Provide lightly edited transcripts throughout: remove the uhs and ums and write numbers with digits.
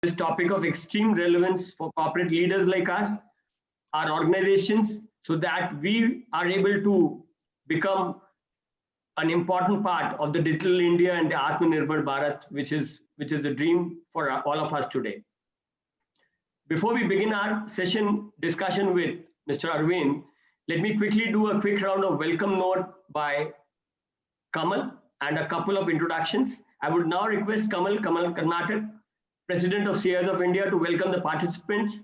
this topic of extreme relevance for corporate leaders like us, our organizations, so that we are able to become an important part of the digital India and the Nirbhar Bharat, which is the dream for all of us today. Before we begin our session discussion with Mr. Arvind, let me quickly do a quick round of welcome note by Kamal and a couple of introductions. I would now request Kamal Karnatak, President of CIOs of India, to welcome the participants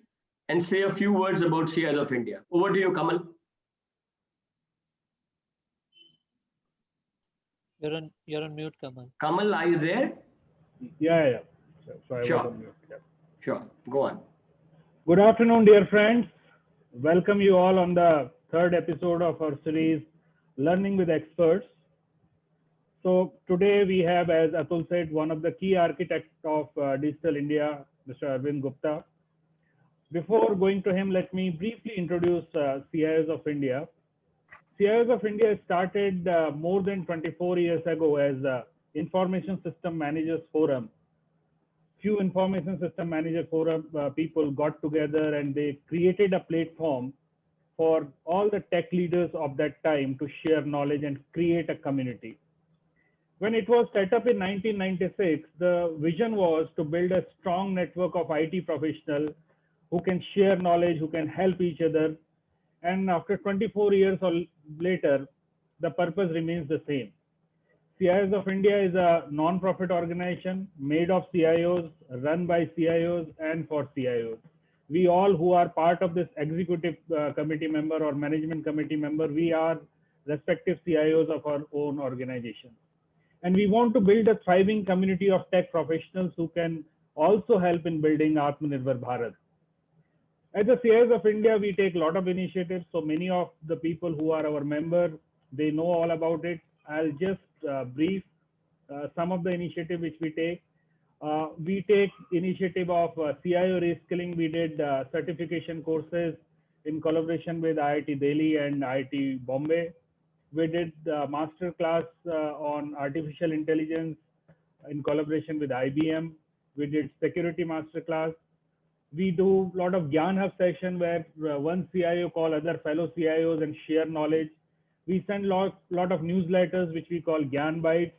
and say a few words about CIOs of India. Over to you, Kamal. You're on mute, Kamal. Kamal, are you there? Yeah. So I Sure. was on mute. Yeah. Sure. Go on. Good afternoon, dear friends. Welcome you all on the third episode of our series, Learning with Experts. So today we have, as Atul said, one of the key architects of Digital India, Mr. Arvind Gupta. Before going to him, let me briefly introduce CIOs of India. CIOs of India started more than 24 years ago as Information System Managers Forum. Few Information System Manager Forum people got together and they created a platform for all the tech leaders of that time to share knowledge and create a community. When it was set up in 1996, the vision was to build a strong network of IT professionals who can share knowledge, who can help each other. And after 24 years or later, the purpose remains the same. CIOs of India is a non-profit organization made of CIOs, run by CIOs and for CIOs. We all who are part of this executive committee member or management committee member, we are respective CIOs of our own organization. And we want to build a thriving community of tech professionals who can also help in building Nirbhar Bharat. As the CIOs of India, we take a lot of initiatives. So many of the people who are our members, they know all about it. I'll just brief some of the initiatives which we take. We take initiative of CIO reskilling. We did certification courses in collaboration with IIT Delhi and IIT Bombay. We did master class on artificial intelligence in collaboration with IBM. We did security master class. We do a lot of Gyan Hub session where one CIO call other fellow CIOs and share knowledge. We send lot of newsletters which we call Gyan Bites,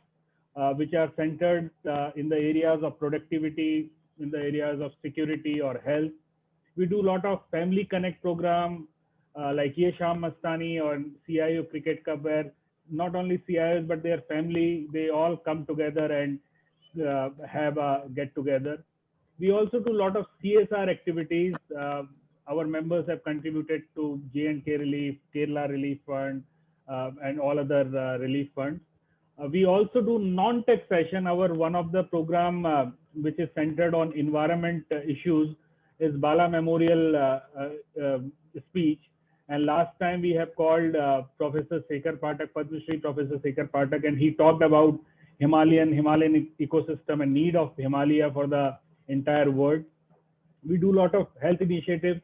which are centered in the areas of productivity, in the areas of security or health. We do a lot of Family Connect program like Ye Sham Mastani or CIO Cricket Cup, where not only CIOs but their family, they all come together and have a get together. We also do a lot of CSR activities. Our members have contributed to J&K Relief, Kerala Relief Fund, and all other relief funds. We also do non-tech session. One of the program which is centered on environment issues is Bala Memorial speech. And last time we have called Professor Sekhar Pathak, Padma Shri Professor Sekhar Pathak, and he talked about Himalayan ecosystem and need of Himalaya for the entire world. We do a lot of health initiatives.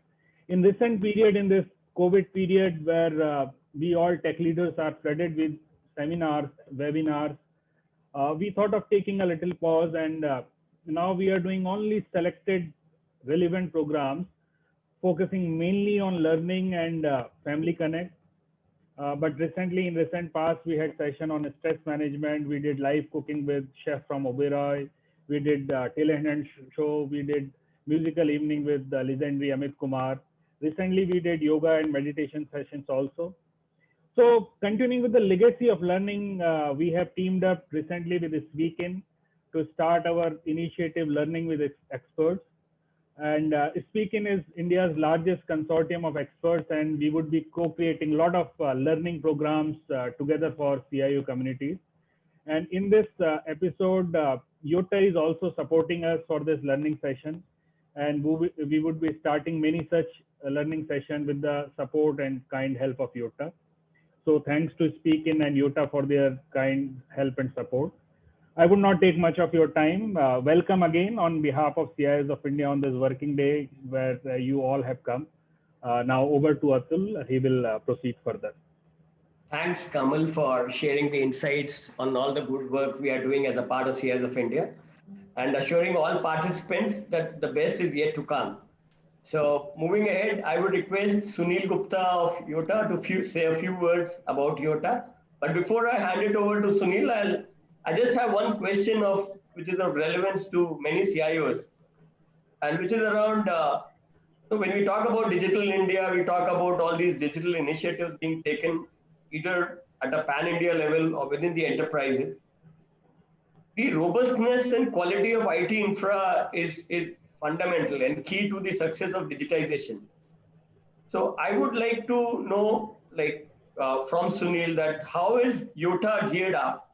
In recent period, in this COVID period, where we all tech leaders are flooded with seminars, webinars, we thought of taking a little pause, and now we are doing only selected relevant programs, focusing mainly on learning and Family Connect. But recently, in recent past, we had session on stress management. We did live cooking with chef from Oberoi. We did telehand show. We did musical evening with the legendary Amit Kumar. Recently, we did yoga and meditation sessions also. So continuing with the legacy of learning, we have teamed up recently with Speakin to start our initiative Learning with Experts. And Speakin is India's largest consortium of experts, and we would be co-creating a lot of learning programs together for CIO communities. And in this episode, Yota is also supporting us for this learning session. And we would be starting many such learning sessions with the support and kind help of Yota. So thanks to Speakin and Yota for their kind help and support. I would not take much of your time. Welcome again on behalf of CIOs of India on this working day where you all have come. Now over to Atul. He will proceed further. Thanks, Kamal, for sharing the insights on all the good work we are doing as a part of CIOs of India. and assuring all participants that the best is yet to come. So moving ahead, I would request Sunil Gupta of YOTA to say a few words about YOTA. But before I hand it over to Sunil, I just have one question which is of relevance to many CIOs, and which is around so when we talk about digital India, we talk about all these digital initiatives being taken either at a pan India level or within the enterprises. The robustness and quality of IT infra is fundamental and key to the success of digitization. So I would like to know, like from Sunil, that how is YOTA geared up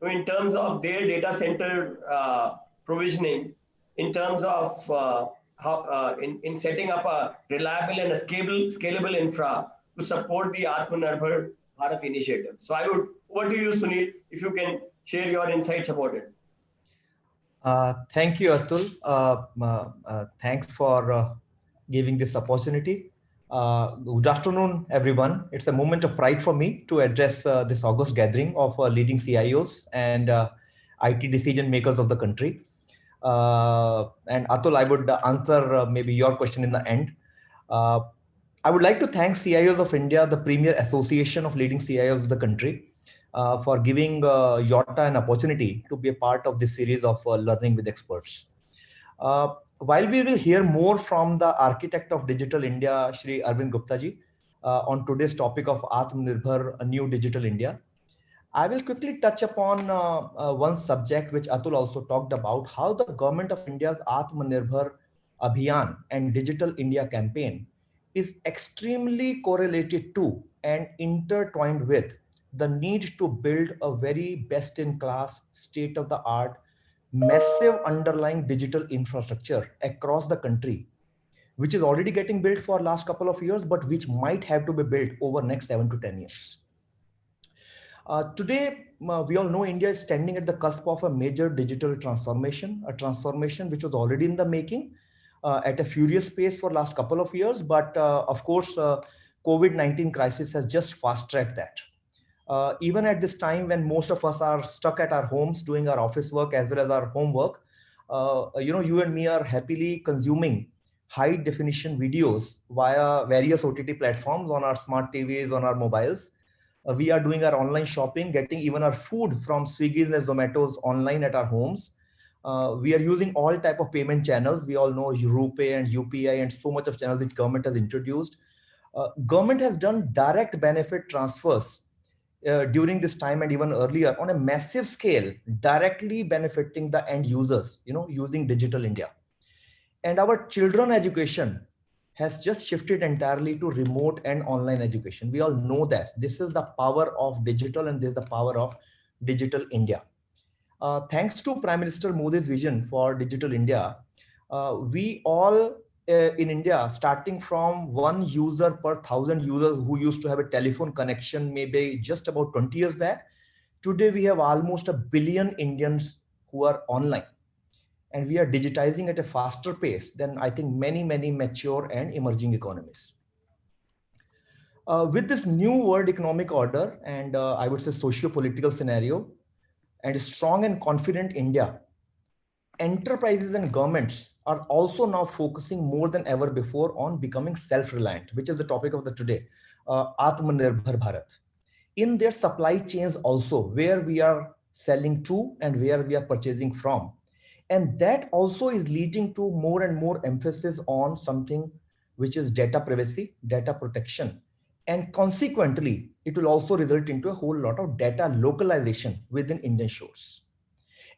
in terms of their data center provisioning, in terms of how in setting up a reliable and a scalable infra to support the Atma Bharat initiative. So I would over to you, Sunil, if you can share your insights about it. Thank you, Atul. Thanks for giving this opportunity. Good afternoon, everyone. It's a moment of pride for me to address this August gathering of leading CIOs and IT decision makers of the country. And Atul, I would answer maybe your question in the end. I would like to thank CIOs of India, the premier association of leading CIOs of the country, for giving YOTA an opportunity to be a part of this series of Learning with Experts. While we will hear more from the architect of Digital India, Shri Arvind Gupta ji, on today's topic of Nirbhar, a new digital India, I will quickly touch upon one subject which Atul also talked about, how the government of India's Nirbhar Abhiyan and Digital India campaign is extremely correlated to and intertwined with the need to build a very best-in-class, state-of-the-art, massive underlying digital infrastructure across the country, which is already getting built for last couple of years, but which might have to be built over next 7 to 10 years. Today, we all know India is standing at the cusp of a major digital transformation, a transformation which was already in the making at a furious pace for last couple of years. But of course, COVID-19 crisis has just fast-tracked that. Even at this time when most of us are stuck at our homes doing our office work as well as our homework, you and me are happily consuming high definition videos via various OTT platforms on our smart TVs, on our mobiles. We are doing our online shopping, getting even our food from Swiggy's and Zomato's online at our homes. We are using all type of payment channels. We all know RuPay and UPI and so much of channels which government has introduced. Government has done direct benefit transfers during this time and even earlier on a massive scale, directly benefiting the end users, using Digital India. And our children education has just shifted entirely to remote and online education. We all know that this is the power of digital and this is the power of Digital India. Thanks to Prime Minister Modi's vision for Digital India, we all in India, starting from 1 user per 1,000 users who used to have a telephone connection maybe just about 20 years back, today we have almost 1 billion Indians who are online. And we are digitizing at a faster pace than I think many mature and emerging economies. With this new world economic order and I would say socio-political scenario and a strong and confident India, enterprises and governments are also now focusing more than ever before on becoming self-reliant, which is the topic of the today, Nirbhar Bharat. In their supply chains also, where we are selling to and where we are purchasing from. And that also is leading to more and more emphasis on something which is data privacy, data protection. And consequently, it will also result into a whole lot of data localization within Indian shores.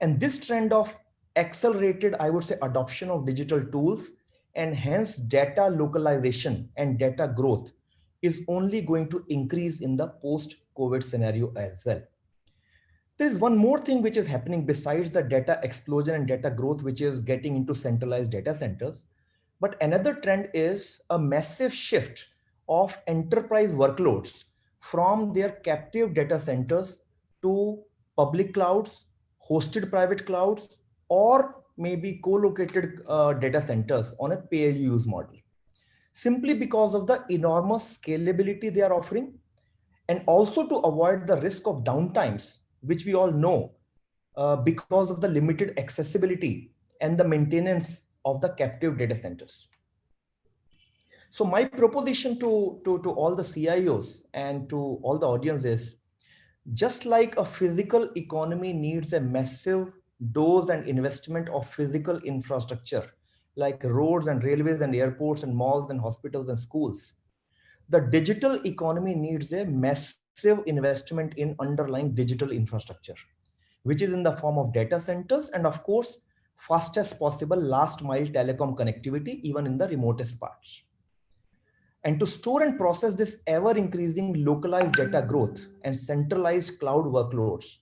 And this trend of accelerated, I would say, adoption of digital tools and hence data localization and data growth is only going to increase in the post-COVID scenario as well. There is one more thing which is happening besides the data explosion and data growth, which is getting into centralized data centers. But another trend is a massive shift of enterprise workloads from their captive data centers to public clouds, hosted private clouds, or maybe co-located data centers on a pay-as-you-use model. Simply because of the enormous scalability they are offering, and also to avoid the risk of downtimes, which we all know because of the limited accessibility and the maintenance of the captive data centers. So my proposition to all the CIOs and to all the audience is, just like a physical economy needs a massive dose and investment of physical infrastructure, like roads and railways and airports and malls and hospitals and schools, the digital economy needs a massive investment in underlying digital infrastructure, which is in the form of data centers and, of course, fastest possible last mile telecom connectivity, even in the remotest parts. And to store and process this ever increasing localized data growth and centralized cloud workloads,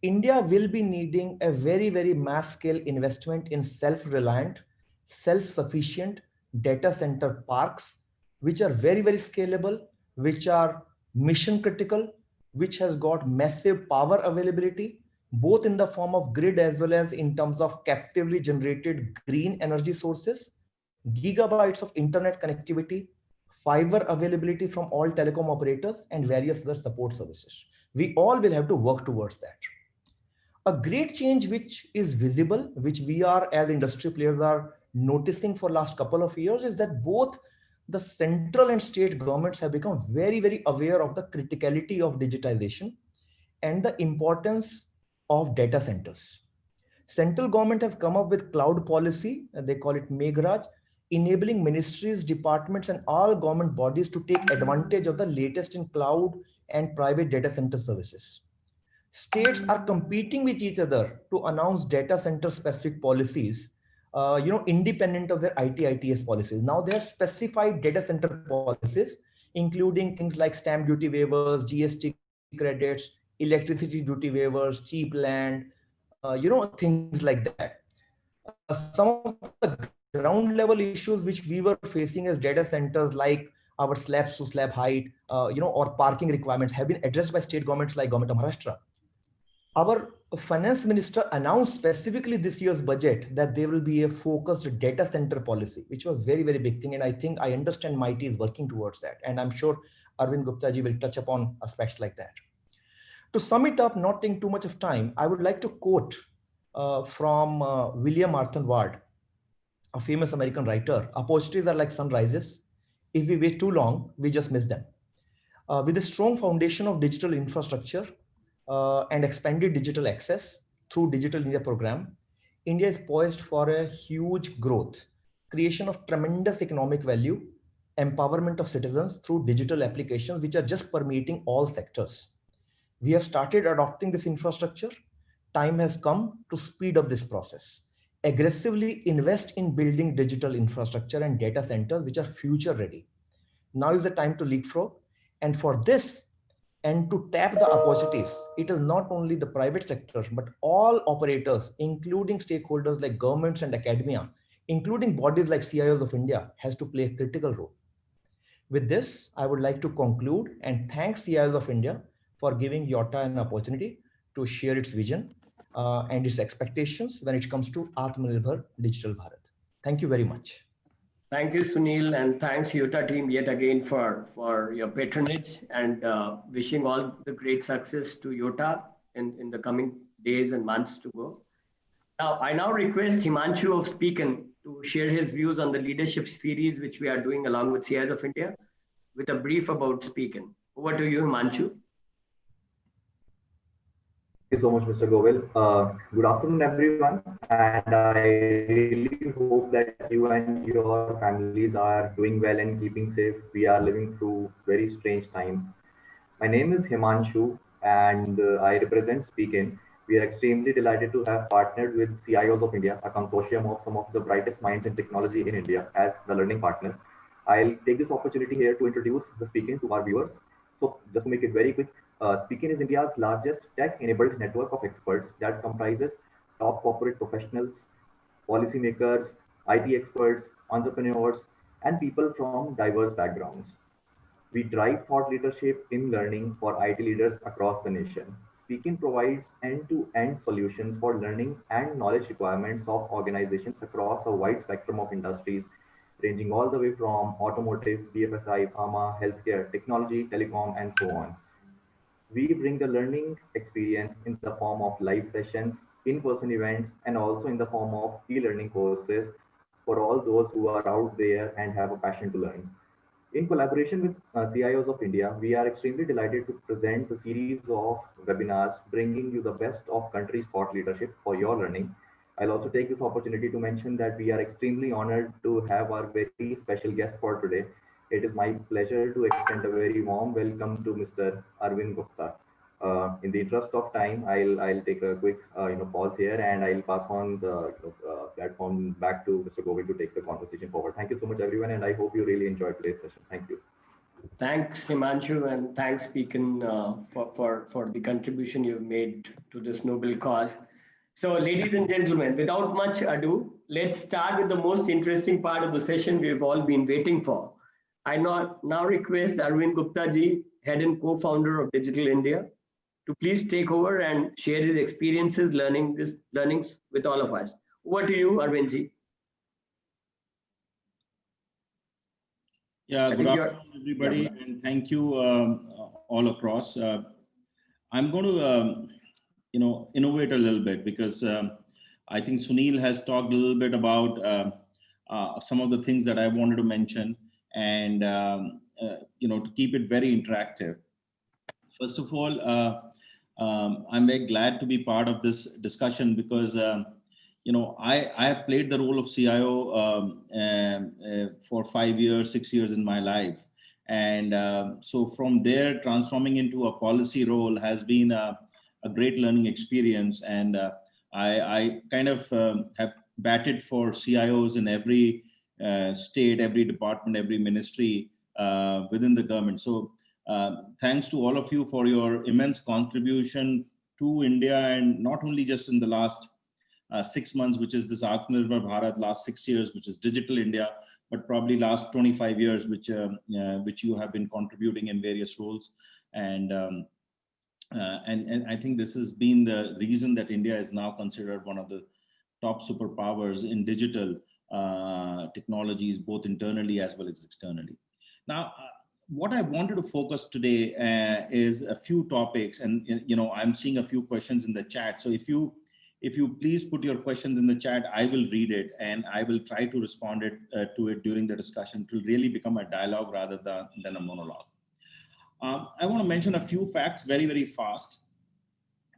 India will be needing a very, very mass scale investment in self-reliant, self-sufficient data center parks, which are very, very scalable, which are mission critical, which has got massive power availability, both in the form of grid as well as in terms of captively generated green energy sources, gigabytes of internet connectivity, fiber availability from all telecom operators, and various other support services. We all will have to work towards that. A great change which is visible, which we are as industry players are noticing for last couple of years, is that both the central and state governments have become very, very aware of the criticality of digitization and the importance of data centers. Central government has come up with cloud policy, they call it Meghraj, enabling ministries, departments, and all government bodies to take advantage of the latest in cloud and private data center services. States are competing with each other to announce data center specific policies, independent of their IT/ITES policies. Now they have specified data center policies, including things like stamp duty waivers, GST credits, electricity duty waivers, cheap land, things like that. Some of the ground level issues which we were facing as data centers, like our slabs to slab height, or parking requirements, have been addressed by state governments like Government of Maharashtra. Our finance minister announced specifically this year's budget that there will be a focused data center policy, which was very, very big thing. And I understand MIT is working towards that. And I'm sure Arvind Gupta ji will touch upon aspects like that. To sum it up, not taking too much of time, I would like to quote from William Arthur Ward, a famous American writer. Opportunities are like sunrises. If we wait too long, we just miss them. With a strong foundation of digital infrastructure and expanded digital access through Digital India program, India is poised for a huge growth, creation of tremendous economic value, empowerment of citizens through digital applications, which are just permeating all sectors. We have started adopting this infrastructure. Time has come to speed up this process. Aggressively invest in building digital infrastructure and data centers which are future ready. Now is the time to leapfrog. And for this, and to tap the opportunities, it is not only the private sector, but all operators, including stakeholders like governments and academia, including bodies like CIOs of India, has to play a critical role. With this, I would like to conclude and thank CIOs of India for giving YOTA an opportunity to share its vision and its expectations when it comes to Nirbhar Digital Bharat. Thank you very much. Thank you, Sunil, and thanks YOTA team yet again for your patronage, and wishing all the great success to YOTA in the coming days and months to go. I now request Himanshu of Speakin to share his views on the leadership series which we are doing along with CIOs of India, with a brief about Speakin. Over to you, Himanshu. Thank you so much, Mr. Govil. Good afternoon, everyone. And I really hope that you and your families are doing well and keeping safe. We are living through very strange times. My name is Himanshu, and I represent Speakin. We are extremely delighted to have partnered with CIOs of India, a consortium of some of the brightest minds in technology in India, as the learning partner. I'll take this opportunity here to introduce the Speakin to our viewers. So just to make it very quick, Speakin is India's largest tech-enabled network of experts that comprises top corporate professionals, policymakers, IT experts, entrepreneurs, and people from diverse backgrounds. We drive thought leadership in learning for IT leaders across the nation. Speakin provides end-to-end solutions for learning and knowledge requirements of organizations across a wide spectrum of industries, ranging all the way from automotive, BFSI, pharma, healthcare, technology, telecom, and so on. We bring the learning experience in the form of live sessions, in-person events, and also in the form of e-learning courses for all those who are out there and have a passion to learn. In collaboration with CIOs of India, we are extremely delighted to present a series of webinars bringing you the best of country's thought leadership for your learning. I'll also take this opportunity to mention that we are extremely honored to have our very special guest for today. It is my pleasure to extend a very warm welcome to Mr. Arvind Gupta. In the interest of time, I'll take a quick pause here, and I'll pass on the platform back to Mr. Govind to take the conversation forward. Thank you so much, everyone, and I hope you really enjoyed today's session. Thank you. Thanks, Himanshu, and thanks, Speakin, for the contribution you've made to this noble cause. So, ladies and gentlemen, without much ado, let's start with the most interesting part of the session we've all been waiting for. I now request Arvind Gupta ji, head and co-founder of Digital India, to please take over and share his experiences learnings with all of us. Over to you, Arvind ji. Yeah, good afternoon, everybody, and thank you all across. I'm going to, innovate a little bit because I think Sunil has talked a little bit about some of the things that I wanted to mention, and to keep it very interactive. First of all, I'm very glad to be part of this discussion because I have played the role of CIO for 5 years, 6 years in my life. And so from there, transforming into a policy role has been a great learning experience. And I kind of have batted for CIOs in every state, every department, every ministry within the government. So thanks to all of you for your immense contribution to India, and not only just in the last 6 months, which is this Aatma Bharat, last 6 years, which is Digital India, but probably last 25 years, which you have been contributing in various roles. And I think this has been the reason that India is now considered one of the top superpowers in digital technologies, both internally as well as externally. Now, what I wanted to focus today is a few topics, and I'm seeing a few questions in the chat. So if you please put your questions in the chat, I will read it and I will try to respond to it during the discussion to really become a dialogue rather than a monologue. I want to mention a few facts very, very fast.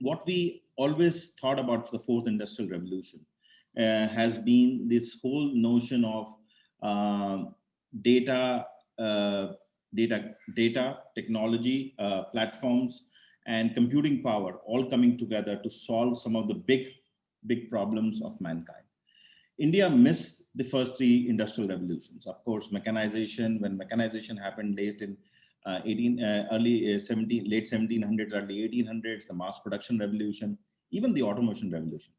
What we always thought about the fourth industrial revolution has been this whole notion of data, technology, platforms, and computing power all coming together to solve some of the big problems of mankind. India missed the first three industrial revolutions. Of course, mechanization, when mechanization happened late in late 1700s, early 1800s, the mass production revolution, even the automation revolution.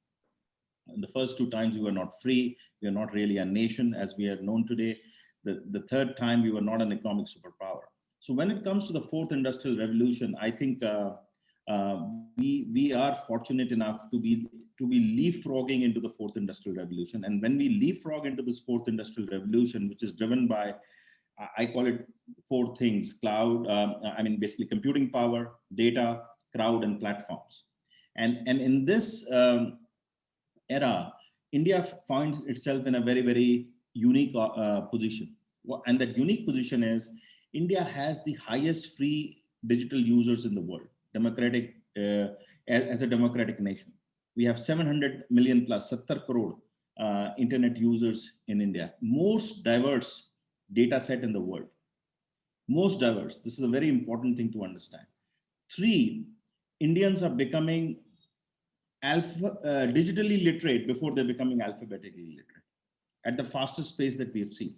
And the first two times we were not free, we are not really a nation as we are known today. The third time we were not an economic superpower. So when it comes to the fourth industrial revolution, I think we are fortunate enough to be leapfrogging into the fourth industrial revolution. And when we leapfrog into this fourth industrial revolution, which is driven by, I call it four things: cloud, basically computing power, data, crowd, and platforms. And in this era, India finds itself in a very, very unique position. And that unique position is India has the highest free digital users in the world, democratic as a democratic nation. We have 700 million plus, 70 crore internet users in India. Most diverse data set in the world. Most diverse. This is a very important thing to understand. 3, Indians are becoming digitally literate before they're becoming alphabetically literate at the fastest pace that we have seen.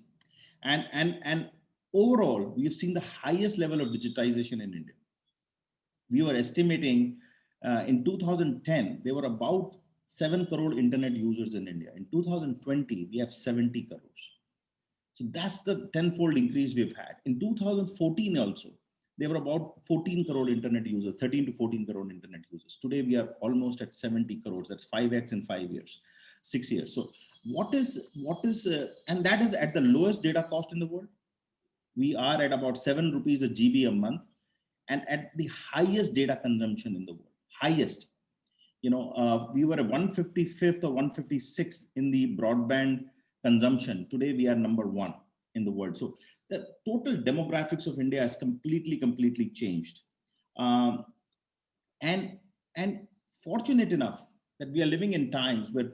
And overall, we have seen the highest level of digitization in India. We were estimating in 2010, there were about 7 crore internet users in India. In 2020, we have 70 crores. So that's the tenfold increase we've had. In 2014 also, there were about 14 crore internet users, 13 to 14 crore internet users. Today, we are almost at 70 crores. That's 5x in 5 years, 6 years. So what is and that is at the lowest data cost in the world. We are at about 7 rupees a GB a month, and at the highest data consumption in the world, highest. we were a 155th or 156th in the broadband consumption. Today, we are number 1 in the world. So the total demographics of India has completely changed. And fortunate enough that we are living in times where,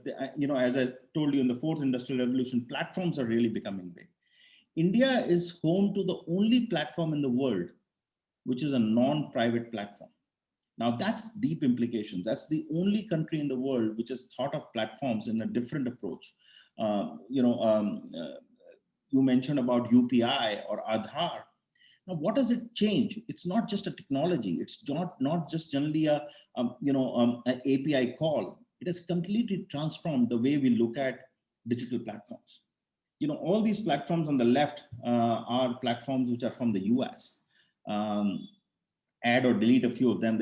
as I told you in the 4th industrial revolution, platforms are really becoming big. India is home to the only platform in the world which is a non-private platform. Now that's deep implications. That's the only country in the world which has thought of platforms in a different approach. You mentioned about UPI or Aadhaar. Now, what does it change? It's not just a technology. It's not just generally an API call. It has completely transformed the way we look at digital platforms. All these platforms on the left are platforms which are from the US. Add or delete a few of them.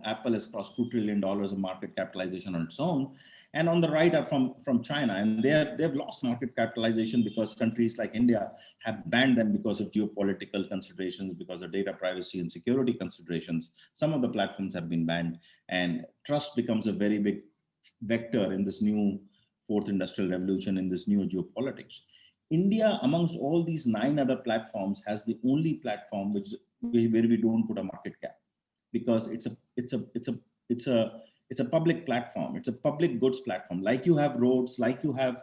Apple has crossed $2 trillion of market capitalization on its own. And on the right are from China, and they've lost market capitalization because countries like India have banned them because of geopolitical considerations, because of data privacy and security considerations. Some of the platforms have been banned, and trust becomes a very big vector in this new 4th industrial revolution, in this new geopolitics. India, amongst all these 9 other platforms, has the only platform where we don't put a market cap, because it's a public platform. It's a public goods platform. Like you have roads, like you have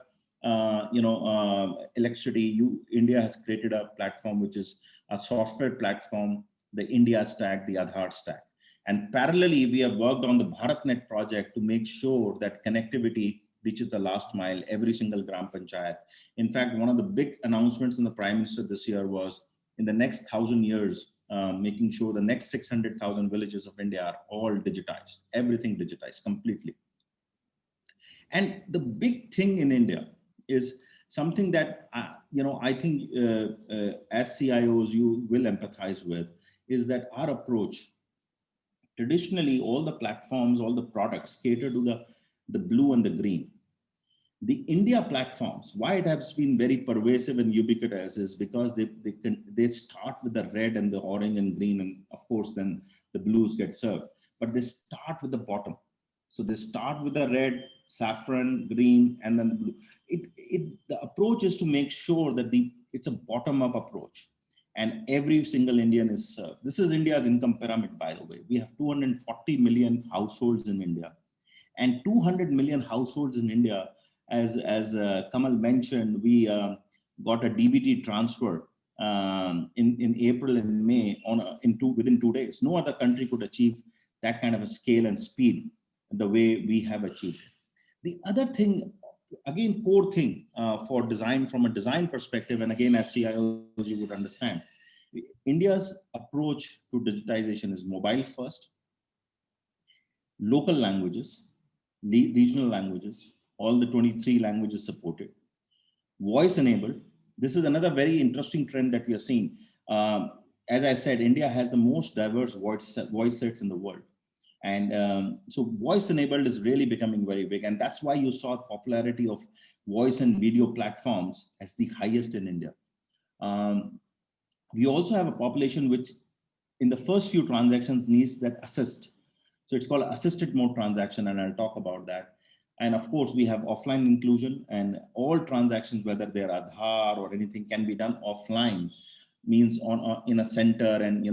electricity. India has created a platform which is a software platform, the India stack, the Aadhaar stack. And parallelly, we have worked on the BharatNet project to make sure that connectivity reaches the last mile, every single gram panchayat. In fact, one of the big announcements in the Prime Minister this year was, in the next 1,000 years, making sure the next 600,000 villages of India are all digitized, everything digitized completely. And the big thing in India is something that, I think as CIOs, you will empathize with, is that our approach, traditionally, all the platforms, all the products cater to the blue and the green. The India platforms, why it has been very pervasive and ubiquitous, is because they start with the red and the orange and green, and of course then the blues get served. But they start with the bottom. So they start with the red, saffron, green, and then the blue. The approach is to make sure that it's a bottom-up approach, and every single Indian is served. This is India's income pyramid, by the way. We have 240 million households in India, and 200 million households in India. As Kamal mentioned, we got a DBT transfer in April and May within 2 days. No other country could achieve that kind of a scale and speed the way we have achieved. The other thing, again, core thing for design, from a design perspective, and again, as CIOs, you would understand, India's approach to digitization is mobile first, local languages, regional languages, all the 23 languages supported, voice enabled. This is another very interesting trend that we are seeing. As I said, India has the most diverse voice sets in the world. And so voice enabled is really becoming very big. And that's why you saw popularity of voice and video platforms as the highest in India. We also have a population which in the first few transactions needs that assist. So it's called assisted mode transaction, and I'll talk about that. And of course, we have offline inclusion, and all transactions, whether they're Aadhaar or anything, can be done offline, means in a center, and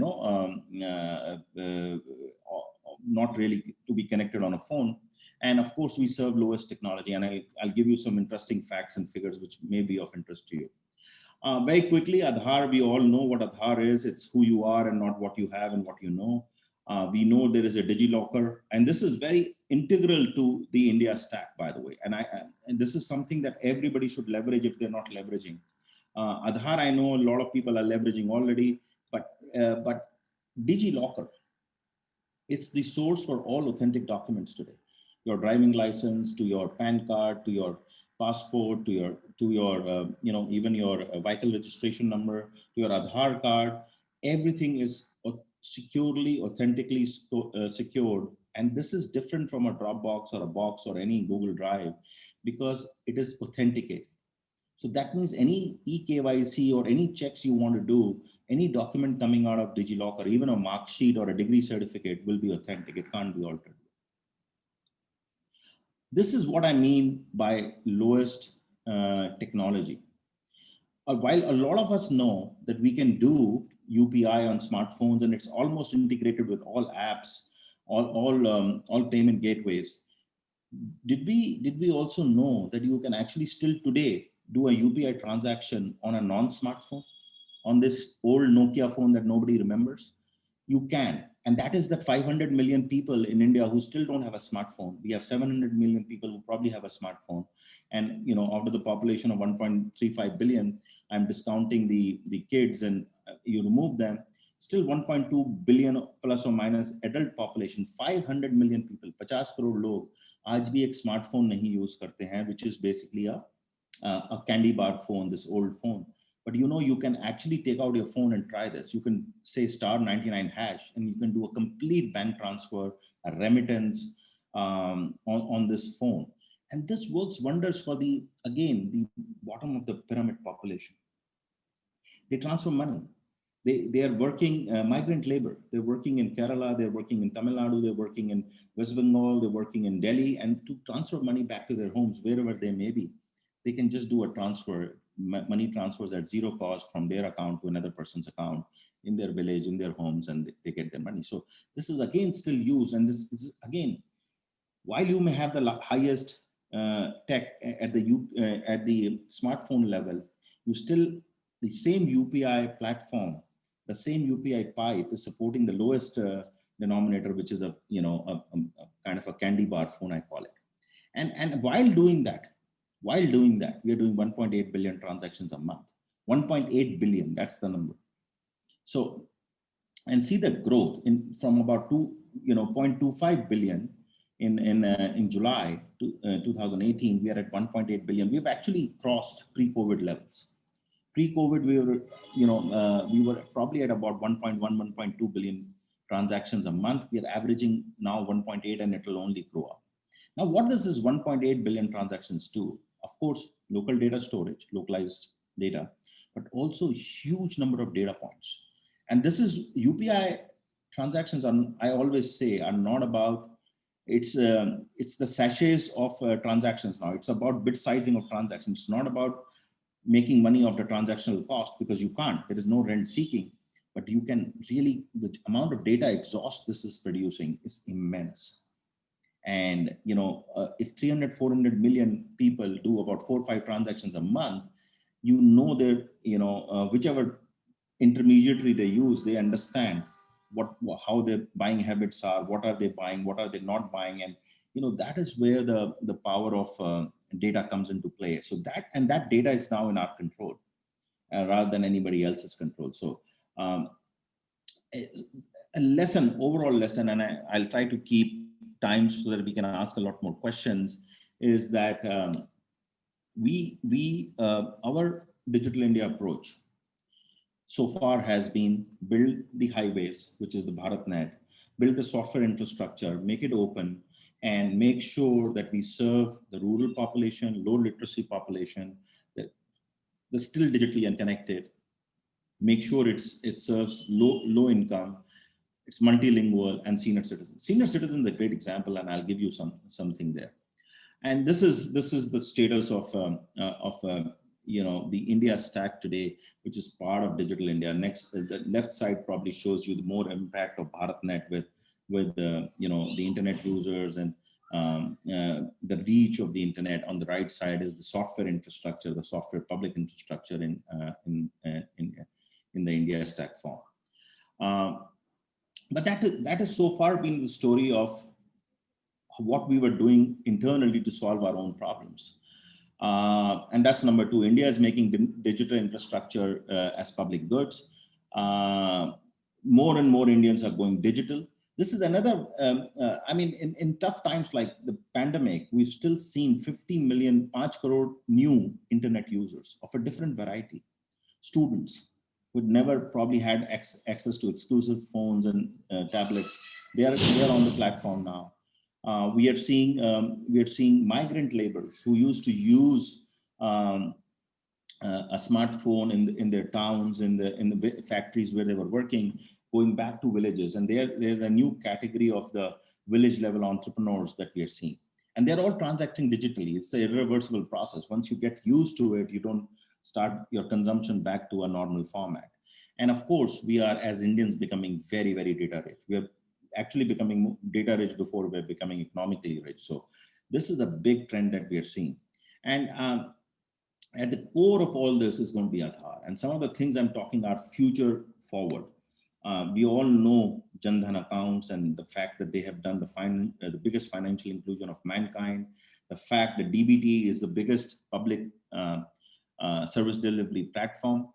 not really to be connected on a phone. And of course, we serve lowest technology, and I'll give you some interesting facts and figures which may be of interest to you. Very quickly, Aadhaar, we all know what Aadhaar is. It's who you are and not what you have and what you know. We know there is a DigiLocker, and this is very integral to the India stack, by the way. And this is something that everybody should leverage if they're not leveraging. Aadhaar, I know a lot of people are leveraging already, but DigiLocker, it's the source for all authentic documents today. Your driving license, to your PAN card, to your passport, to your even your vehicle registration number, to your Aadhaar card, everything is securely, authentically secured. And this is different from a Dropbox or a box or any Google Drive, because it is authenticated. So that means any eKYC or any checks you want to do, any document coming out of DigiLocker, even a mark sheet or a degree certificate, will be authentic. It can't be altered. This is what I mean by lowest technology. While a lot of us know that we can do UPI on smartphones and it's almost integrated with all apps, all payment gateways, did we also know that you can actually still today do a UPI transaction on a non-smartphone, on this old Nokia phone that nobody remembers? You can. And that is the 500 million people in India who still don't have a smartphone. We have 700 million people who probably have a smartphone. And out of the population of 1.35 billion, I'm discounting the kids, and you remove them, still 1.2 billion plus or minus adult population, 500 million people, 50 crore log आज भी एक smartphone नहीं use करते हैं, which is basically a candy bar phone, this old phone. But you can actually take out your phone and try this. You can say *99# and you can do a complete bank transfer, a remittance on this phone. And this works wonders for the bottom of the pyramid population. They transfer money. They are working migrant labor. They're working in Kerala, they're working in Tamil Nadu, they're working in West Bengal, they're working in Delhi, and to transfer money back to their homes, wherever they may be, they can just do a transfer. Money transfers at zero cost from their account to another person's account in their village, in their homes, and they get their money. So this is again still used, and this is again, while you may have the highest tech at the smartphone level, you still, the same UPI platform, the same UPI pipe is supporting the lowest denominator, which is a kind of a candy bar phone, I call it. And while doing that, we are doing 1.8 billion transactions a month. 1.8 billion, that's the number. So, and see the growth from about 0.25 billion in July 2018, we are at 1.8 billion. We've actually crossed pre-COVID levels. Pre-COVID, we were probably at about 1.1, 1.2 billion transactions a month. We are averaging now 1.8, and it will only grow up. Now, what does this 1.8 billion transactions do? Of course, local data storage, localized data, but also huge number of data points. And this is UPI transactions I always say are not about, it's the sachets of transactions now. It's about bit sizing of transactions. It's not about making money off the transactional cost, because you can't, there is no rent seeking, but you can really, the amount of data exhaust this is producing is immense. And if 300, 400 million people do about 4 or 5 transactions a month, whichever intermediary they use, they understand how their buying habits are, what are they buying, what are they not buying, and that is where the power of data comes into play. So that data is now in our control rather than anybody else's control. So a overall lesson, and I'll try to keep time so that we can ask a lot more questions, is that our Digital India approach so far has been build the highways, which is the BharatNet, build the software infrastructure, make it open, and make sure that we serve the rural population, low literacy population, that they're still digitally unconnected. Make sure it serves low income, it's multilingual, and senior citizens. Senior citizens is a great example, and I'll give you something there. And this is the status of the India stack today, which is part of Digital India. Next, the left side probably shows you the more impact of BharatNet with the internet users and the reach of the internet. On the right side is the software infrastructure, the software public infrastructure in the India stack form. But that has so far been the story of what we were doing internally to solve our own problems. And that's number 2. India is making digital infrastructure as public goods. More and more Indians are going digital. This is another, in tough times like the pandemic, we've still seen 50 million, 5 crore new internet users of a different variety. Students who never probably had access to exclusive phones and tablets, they are on the platform now. We are seeing migrant laborers who used to use a smartphone in their towns, in the factories where they were working, going back to villages, and there's a new category of the village level entrepreneurs that we are seeing. And they're all transacting digitally. It's an irreversible process. Once you get used to it, you don't start your consumption back to a normal format. And of course, we are as Indians becoming very, very data rich. We are actually becoming data rich before we're becoming economically rich. So this is a big trend that we are seeing. And at the core of all this is going to be Aadhaar. And some of the things I'm talking are future forward. We all know Jan Dhan accounts and the fact that they have done the biggest financial inclusion of mankind. The fact that DBT is the biggest public service delivery platform.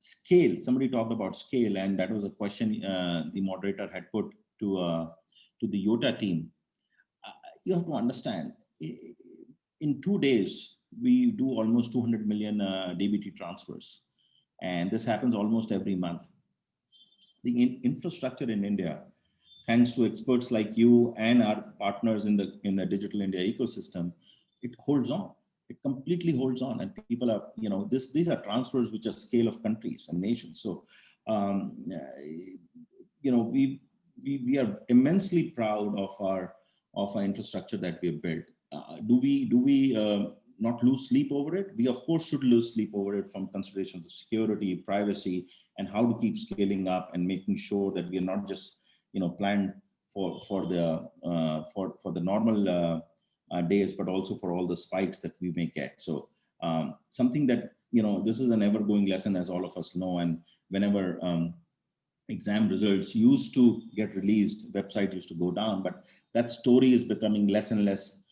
Scale, somebody talked about scale, and that was a question the moderator had put to the YOTA team. You have to understand, in 2 days, we do almost 200 million DBT transfers. And this happens almost every month. The infrastructure in India, thanks to experts like you and our partners in the Digital India ecosystem, it holds on. It completely holds on, and people are, these are transfers which are scale of countries and nations. So, we are immensely proud of our infrastructure that we have built. Do we not lose sleep over it? We of course should lose sleep over it from considerations of security, privacy, and how to keep scaling up and making sure that we are not just planned for the normal days, but also for all the spikes that we may get. So something that this is an ever-going lesson, as all of us know. And whenever exam results used to get released, websites used to go down, but that story is becoming less and less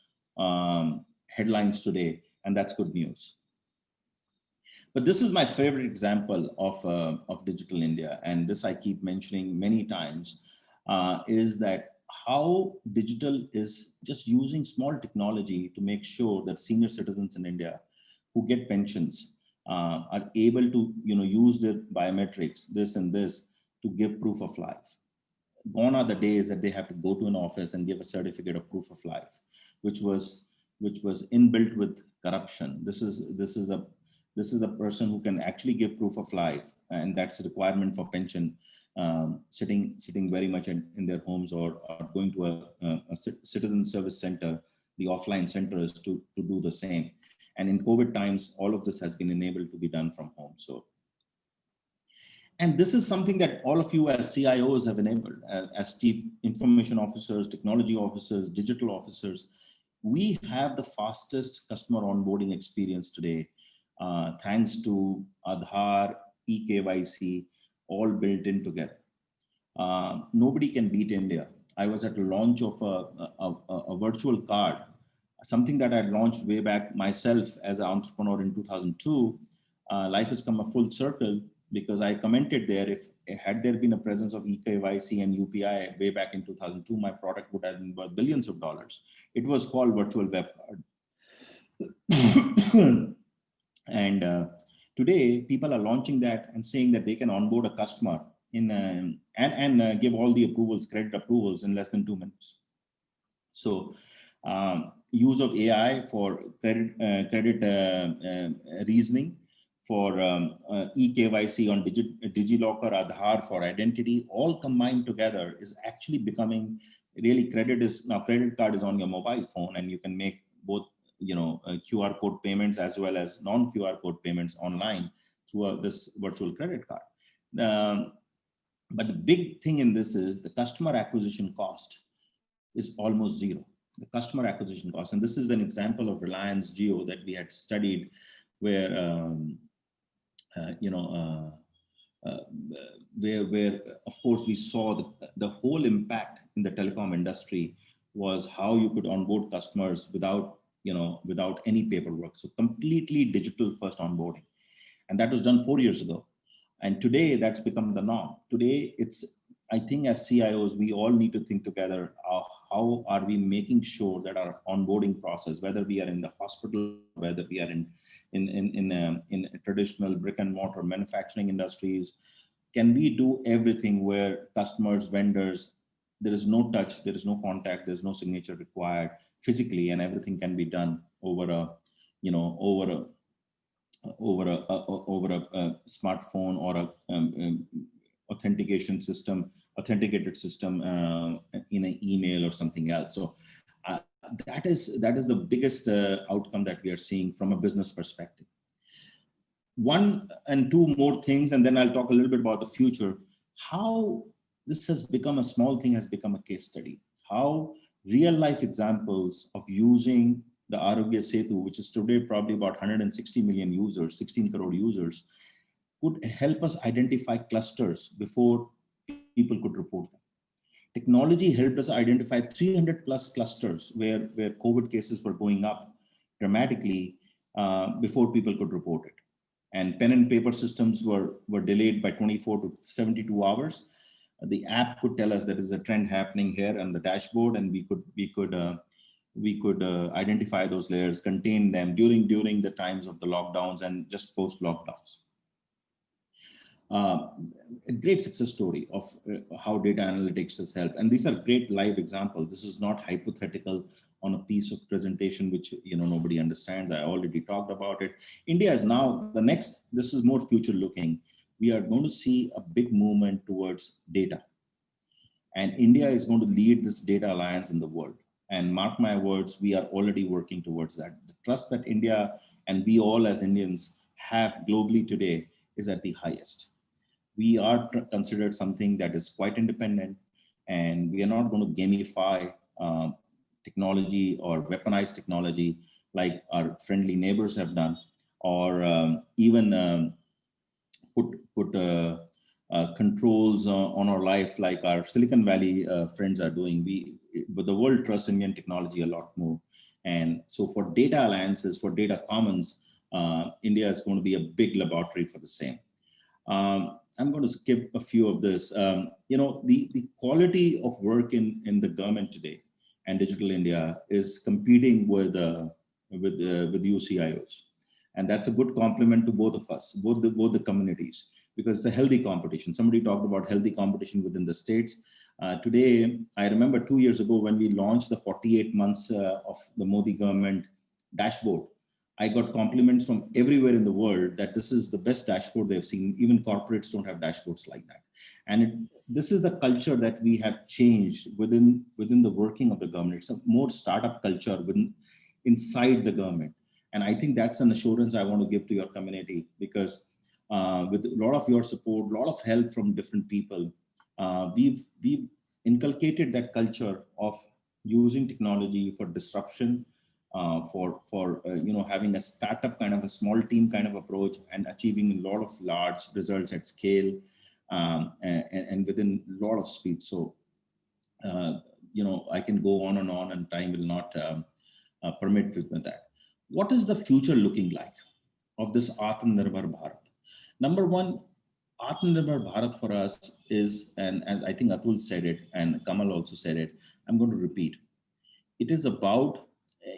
headlines today, and that's good news. But this is my favorite example of Digital India, and this I keep mentioning many times, is that how digital is just using small technology to make sure that senior citizens in India who get pensions are able to use their biometrics, this and this, to give proof of life. Gone are the days that they have to go to an office and give a certificate of proof of life, which was inbuilt with corruption. This is a person who can actually give proof of life, and that's a requirement for pension, sitting very much in their homes or going to a citizen service center, the offline centers, to do the same. And in COVID times, all of this has been enabled to be done from home. So, and this is something that all of you as CIOs have enabled, as chief information officers, technology officers, digital officers. We have the fastest customer onboarding experience today, thanks to Aadhaar, eKYC, all built in together. Nobody can beat India. I was at the launch of a virtual card, something that I launched way back myself as an entrepreneur in 2002. Life has come a full circle, because I commented there, had there been a presence of eKYC and UPI way back in 2002, my product would have been worth billions of dollars. It was called Virtual Web Card. And today, people are launching that and saying that they can onboard a customer and give all the approvals, credit approvals, in less than 2 minutes. So use of AI for credit reasoning, for eKYC on DigiLocker, Aadhaar for identity, all combined together is actually becoming really credit card is on your mobile phone, and you can make both QR code payments as well as non-QR code payments online through this virtual credit card. But the big thing in this is the customer acquisition cost is almost zero. The customer acquisition cost, and this is an example of Reliance Jio that we had studied, where where of course we saw the whole impact in the telecom industry was how you could onboard customers without any paperwork. So completely digital first onboarding, and that was done 4 years ago. And today that's become the norm. Today I think as CIOs, we all need to think together, how are we making sure that our onboarding process, whether we are in the hospital, whether we are in traditional brick and mortar manufacturing industries, can we do everything where customers, vendors, there is no touch, there is no contact, there's no signature required physically, and everything can be done over a smartphone or a authenticated system in an email or something else. So that is the biggest outcome that we are seeing from a business perspective. One and two more things, and then I'll talk a little bit about the future. How this has become a small thing, has become a case study. How real life examples of using the Arogya Setu, which is today probably about 160 million users, 16 crore users, could help us identify clusters before people could report them. Technology helped us identify 300 plus clusters where COVID cases were going up dramatically before people could report it. And pen and paper systems were delayed by 24 to 72 hours. The app could tell us there is a trend happening here on the dashboard, and we could identify those layers, contain them during the times of the lockdowns and just post lockdowns. A great success story of how data analytics has helped, and these are great live examples. This is not hypothetical on a piece of presentation which nobody understands. I already talked about it. India is now the next. This is more future looking. We are going to see a big movement towards data, and India is going to lead this data alliance in the world. And mark my words, we are already working towards that. The trust that India and we all as Indians have globally today is at the highest. We are considered something that is quite independent, and we are not going to gamify technology or weaponize technology like our friendly neighbors have done, or even put controls on our life like our Silicon Valley friends are doing. But the world trusts Indian technology a lot more. And so for data alliances, for data commons, India is going to be a big laboratory for the same. I'm going to skip a few of this. The quality of work in the government today and Digital India is competing with you CIOs. And that's a good compliment to both of us, both the communities, because it's a healthy competition. Somebody talked about healthy competition within the states. Today, I remember 2 years ago when we launched the 48 months of the Modi government dashboard, I got compliments from everywhere in the world that this is the best dashboard they've seen. Even corporates don't have dashboards like that. And this is the culture that we have changed within the working of the government. It's a more startup culture inside the government. And I think that's an assurance I want to give to your community, because with a lot of your support, a lot of help from different people, we've inculcated that culture of using technology for disruption, for having a startup kind of a small team kind of approach and achieving a lot of large results at scale, and within a lot of speed. So I can go on, and time will not permit with that. What is the future looking like of this Atmanirbhar Bharat? Number one, Atmanirbhar Bharat for us is, and I think Atul said it and Kamal also said it, I'm going to repeat. It is about,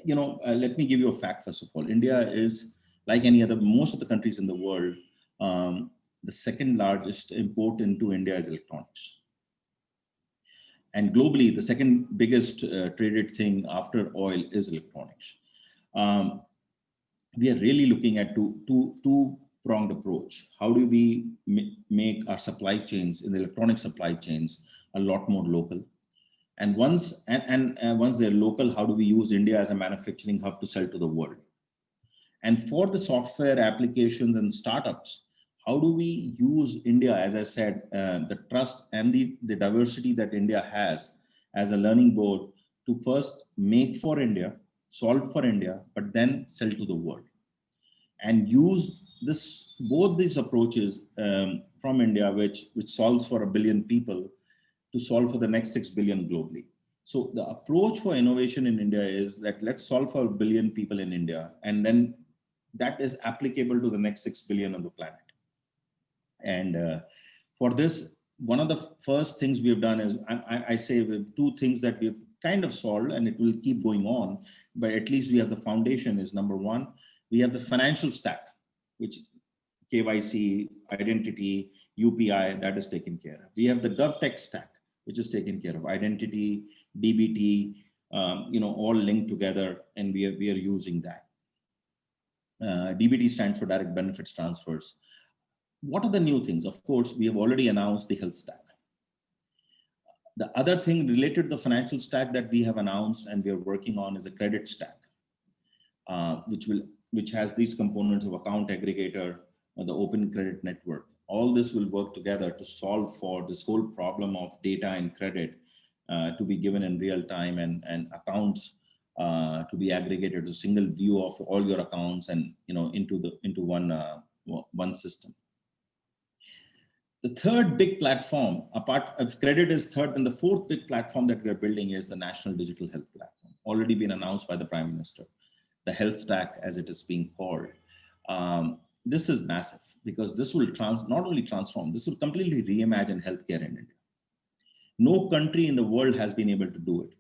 let me give you a fact first of all. India is, like any other, most of the countries in the world, the second largest import into India is electronics. And globally, the second biggest traded thing after oil is electronics. We are really looking at two-pronged approach. How do we make our supply chains, in the electronic supply chains, a lot more local? And once they're local, how do we use India as a manufacturing hub to sell to the world? And for the software applications and startups, how do we use India, as I said, the trust and the diversity that India has as a learning board to first make for India, solve for India, but then sell to the world? And use both these approaches from India, which solves for 1 billion people, to solve for the next 6 billion globally. So the approach for innovation in India is that let's solve for 1 billion people in India, and then that is applicable to the next 6 billion on the planet. And for this, one of the first things we have done is, I say with two things that we've kind of solved, and it will keep going on, but at least we have the foundation is, number one, we have the financial stack, which KYC, identity, UPI, that is taken care of. We have the GovTech stack, which is taken care of, identity, DBT, all linked together, and we are using that. DBT stands for direct benefits transfers. What are the new things? Of course, we have already announced the health stack. The other thing related to the financial stack that we have announced and we are working on is a credit stack, which has these components of account aggregator or the open credit network. All this will work together to solve for this whole problem of data and credit to be given in real time, and accounts to be aggregated to a single view of all your accounts and into one system. The third big platform, apart of credit is third, and the fourth big platform that we are building is the National Digital Health Platform, already been announced by the Prime Minister, the health stack as it is being called. This is massive because this will not only transform, this will completely reimagine healthcare in India. No country in the world has been able to do it.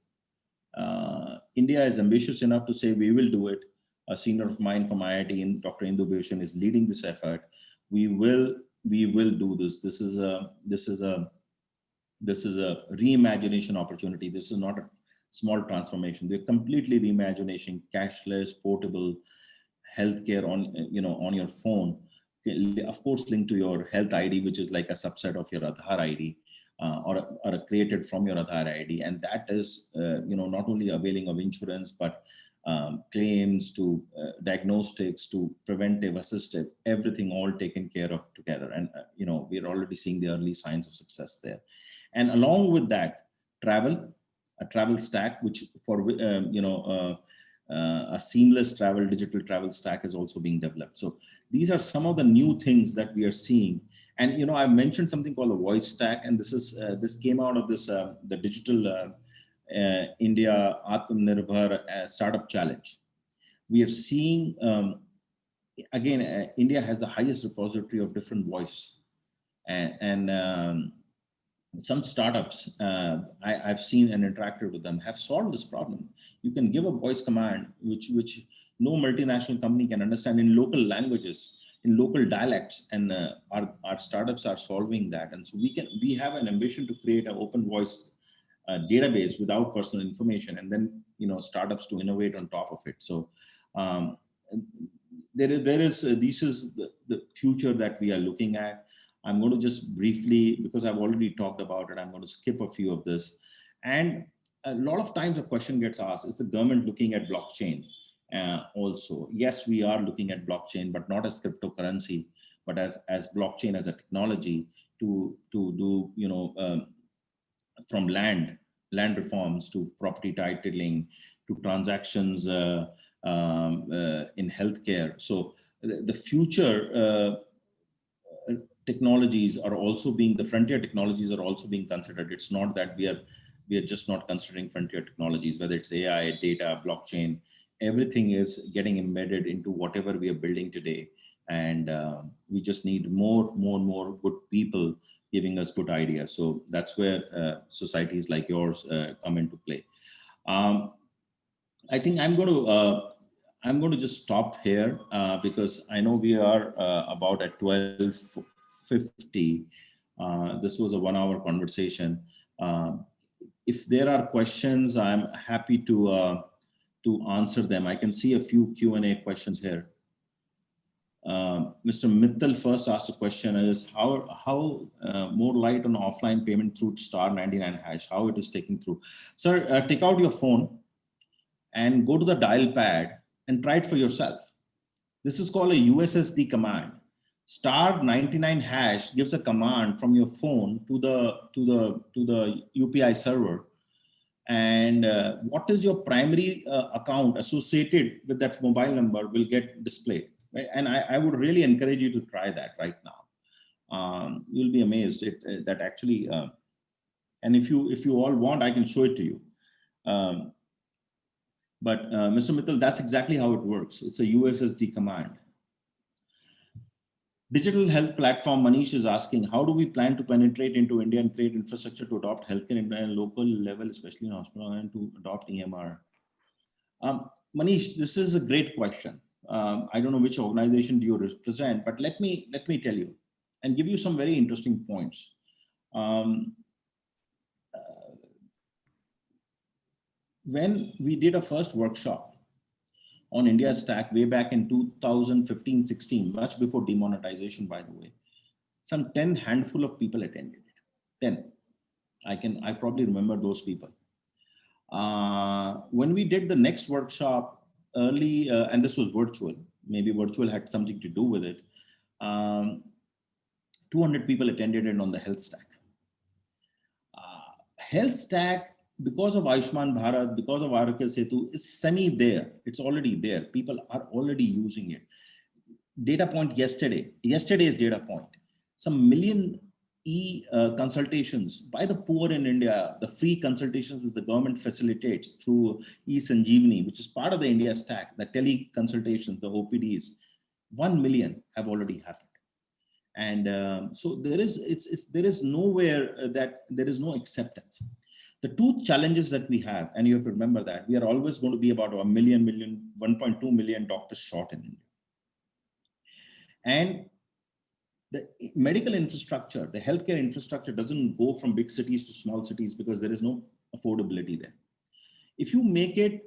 India is ambitious enough to say we will do it. A senior of mine from IIT, Dr. Indu Bhushan, is leading this effort. We will do this. This is a reimagination opportunity. This is not a small transformation. They're completely reimagining cashless, portable healthcare on your phone. Of course, linked to your health ID, which is like a subset of your Aadhaar ID, or created from your Aadhaar ID, and that is not only availing of insurance but claims to diagnostics to preventive, assistive, everything all taken care of together. And we're already seeing the early signs of success there. And along with that, a travel stack, which for a seamless digital travel stack is also being developed. So these are some of the new things that we are seeing. And I mentioned something called the voice stack, and this came out of this the digital India Aatma Nirbhar startup challenge. We are seeing again, India has the highest repository of different voice, and some startups I've seen and interacted with them have solved this problem. You can give a voice command which no multinational company can understand in local languages, in local dialects, and our startups are solving that. And so we have an ambition to create an open voice database without personal information, and then startups to innovate on top of it. So this is the future that we are looking at. I'm going to just briefly, because I've already talked about it, I'm going to skip a few of this. And a lot of times a question gets asked, is the government looking at blockchain also? Yes, we are looking at blockchain, but not as cryptocurrency, but as blockchain as a technology to do, from land reforms to property titling to transactions in healthcare. So the future technologies are also the frontier technologies are also being considered. It's not that we are just not considering frontier technologies, whether it's AI, data, blockchain, everything is getting embedded into whatever we are building today. And we just need more good people giving us good ideas. So that's where societies like yours come into play. I think I'm going to just stop here because I know we are about at 12:50. This was a 1-hour conversation. If there are questions, I'm happy to answer them. I can see a few Q&A questions here. Mr. Mittal first asked a question is how more light on offline payment through *99#, how it is taking through. Sir, take out your phone and go to the dial pad and try it for yourself. This is called a USSD command. *99# gives a command from your phone to the UPI server, and what is your primary account associated with that mobile number will get displayed. Right? And I would really encourage you to try that right now. You'll be amazed that actually, and if you all want, I can show it to you. But Mr. Mittal, that's exactly how it works. It's a USSD command. Digital health platform, Manish is asking, how do we plan to penetrate into India and create infrastructure to adopt healthcare at a local level, especially in hospital, and to adopt EMR? Manish, this is a great question. I don't know which organization do you represent, but let me tell you and give you some very interesting points. When we did a first workshop on India Stack way back in 2015-16, much before demonetization, by the way, some 10 handful of people attended it. 10. I probably remember those people. When we did the next workshop early, and this was virtual, maybe virtual had something to do with it. 200 people attended it on the health stack. Health stack, because of Ayushman Bharat, because of Arogya Setu, is semi there. It's already there. People are already using it. Data point yesterday's data point, some million consultations by the poor in India, the free consultations that the government facilitates through e-Sanjeevani, which is part of the India stack, the tele consultations, the OPDs, 1 million have already happened. And so there is nowhere that there is no acceptance. The two challenges that we have, and you have to remember that we are always going to be about 1.2 million doctors short in India. And the medical infrastructure, the healthcare infrastructure doesn't go from big cities to small cities because there is no affordability there. If you make it,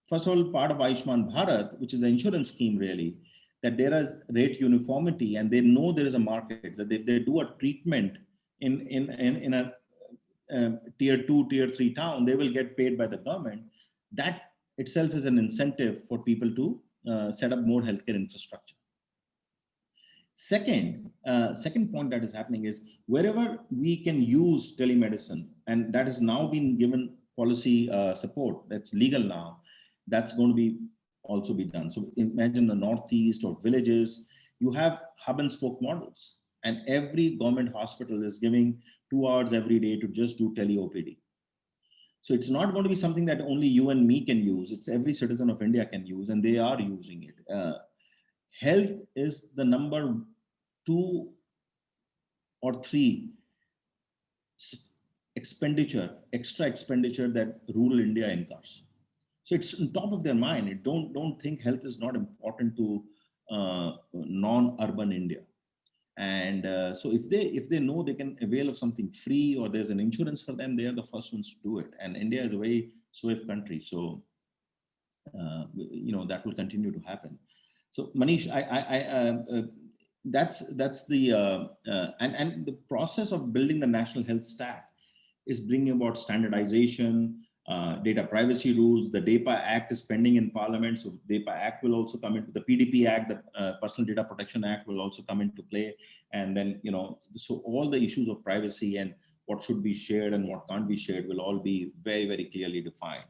first of all, part of Ayushman Bharat, which is an insurance scheme really, that there is rate uniformity and they know there is a market, that if they do a treatment in a tier 2, tier 3 town, they will get paid by the government. That itself is an incentive for people to set up more healthcare infrastructure. Second point that is happening is wherever we can use telemedicine, and that has now been given policy support, that's legal now, that's going to be also be done. So imagine the Northeast or villages, you have hub and spoke models, and every government hospital is giving 2 hours every day to just do tele-OPD. So it's not going to be something that only you and me can use. It's every citizen of India can use, and they are using it. Health is the number 2 or 3 extra expenditure that rural India incurs. So it's on top of their mind. Don't think health is not important to non-urban India. And so if they know they can avail of something free or there's an insurance for them, they are the first ones to do it. And India is a very swift country, so that will continue to happen. So Manish, that's the and the process of building the national health stack is bringing about standardization, data privacy rules. The DAPA Act is pending in Parliament, so DAPA Act will also come into the PDP Act, the Personal Data Protection Act will also come into play, and then so all the issues of privacy and what should be shared and what can't be shared will all be very, very clearly defined.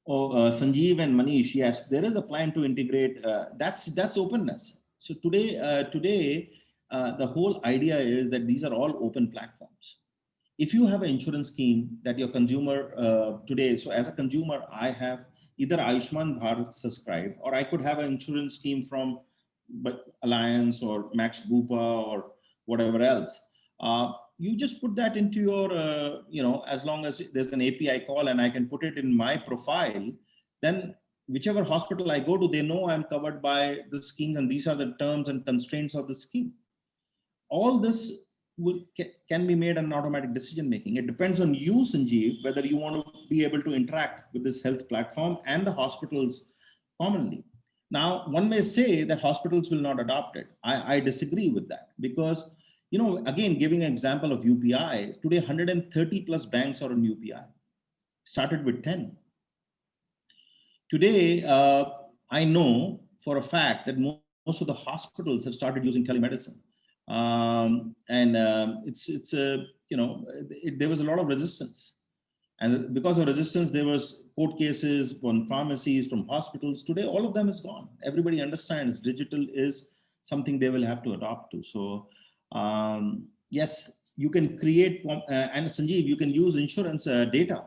Sanjeev and Manish, yes, there is a plan to integrate. That's openness. So today, the whole idea is that these are all open platforms. If you have an insurance scheme that your consumer today, so as a consumer, I have either Ayushman Bharat subscribed, or I could have an insurance scheme from Alliance or Max Bupa or whatever else. You just put that into your, as long as there's an API call and I can put it in my profile, then whichever hospital I go to, they know I'm covered by the schemes and these are the terms and constraints of the scheme. All this can be made an automatic decision making. It depends on you, Sanjeev, whether you want to be able to interact with this health platform and the hospitals commonly. Now, one may say that hospitals will not adopt it. I disagree with that because, again, giving an example of UPI, today 130 plus banks are on UPI, started with 10. Today, I know for a fact that most of the hospitals have started using telemedicine. There was a lot of resistance. And because of resistance, there was court cases from pharmacies, from hospitals. Today, all of them is gone. Everybody understands digital is something they will have to adopt to. So yes, you can create, and Sanjeev, you can use insurance data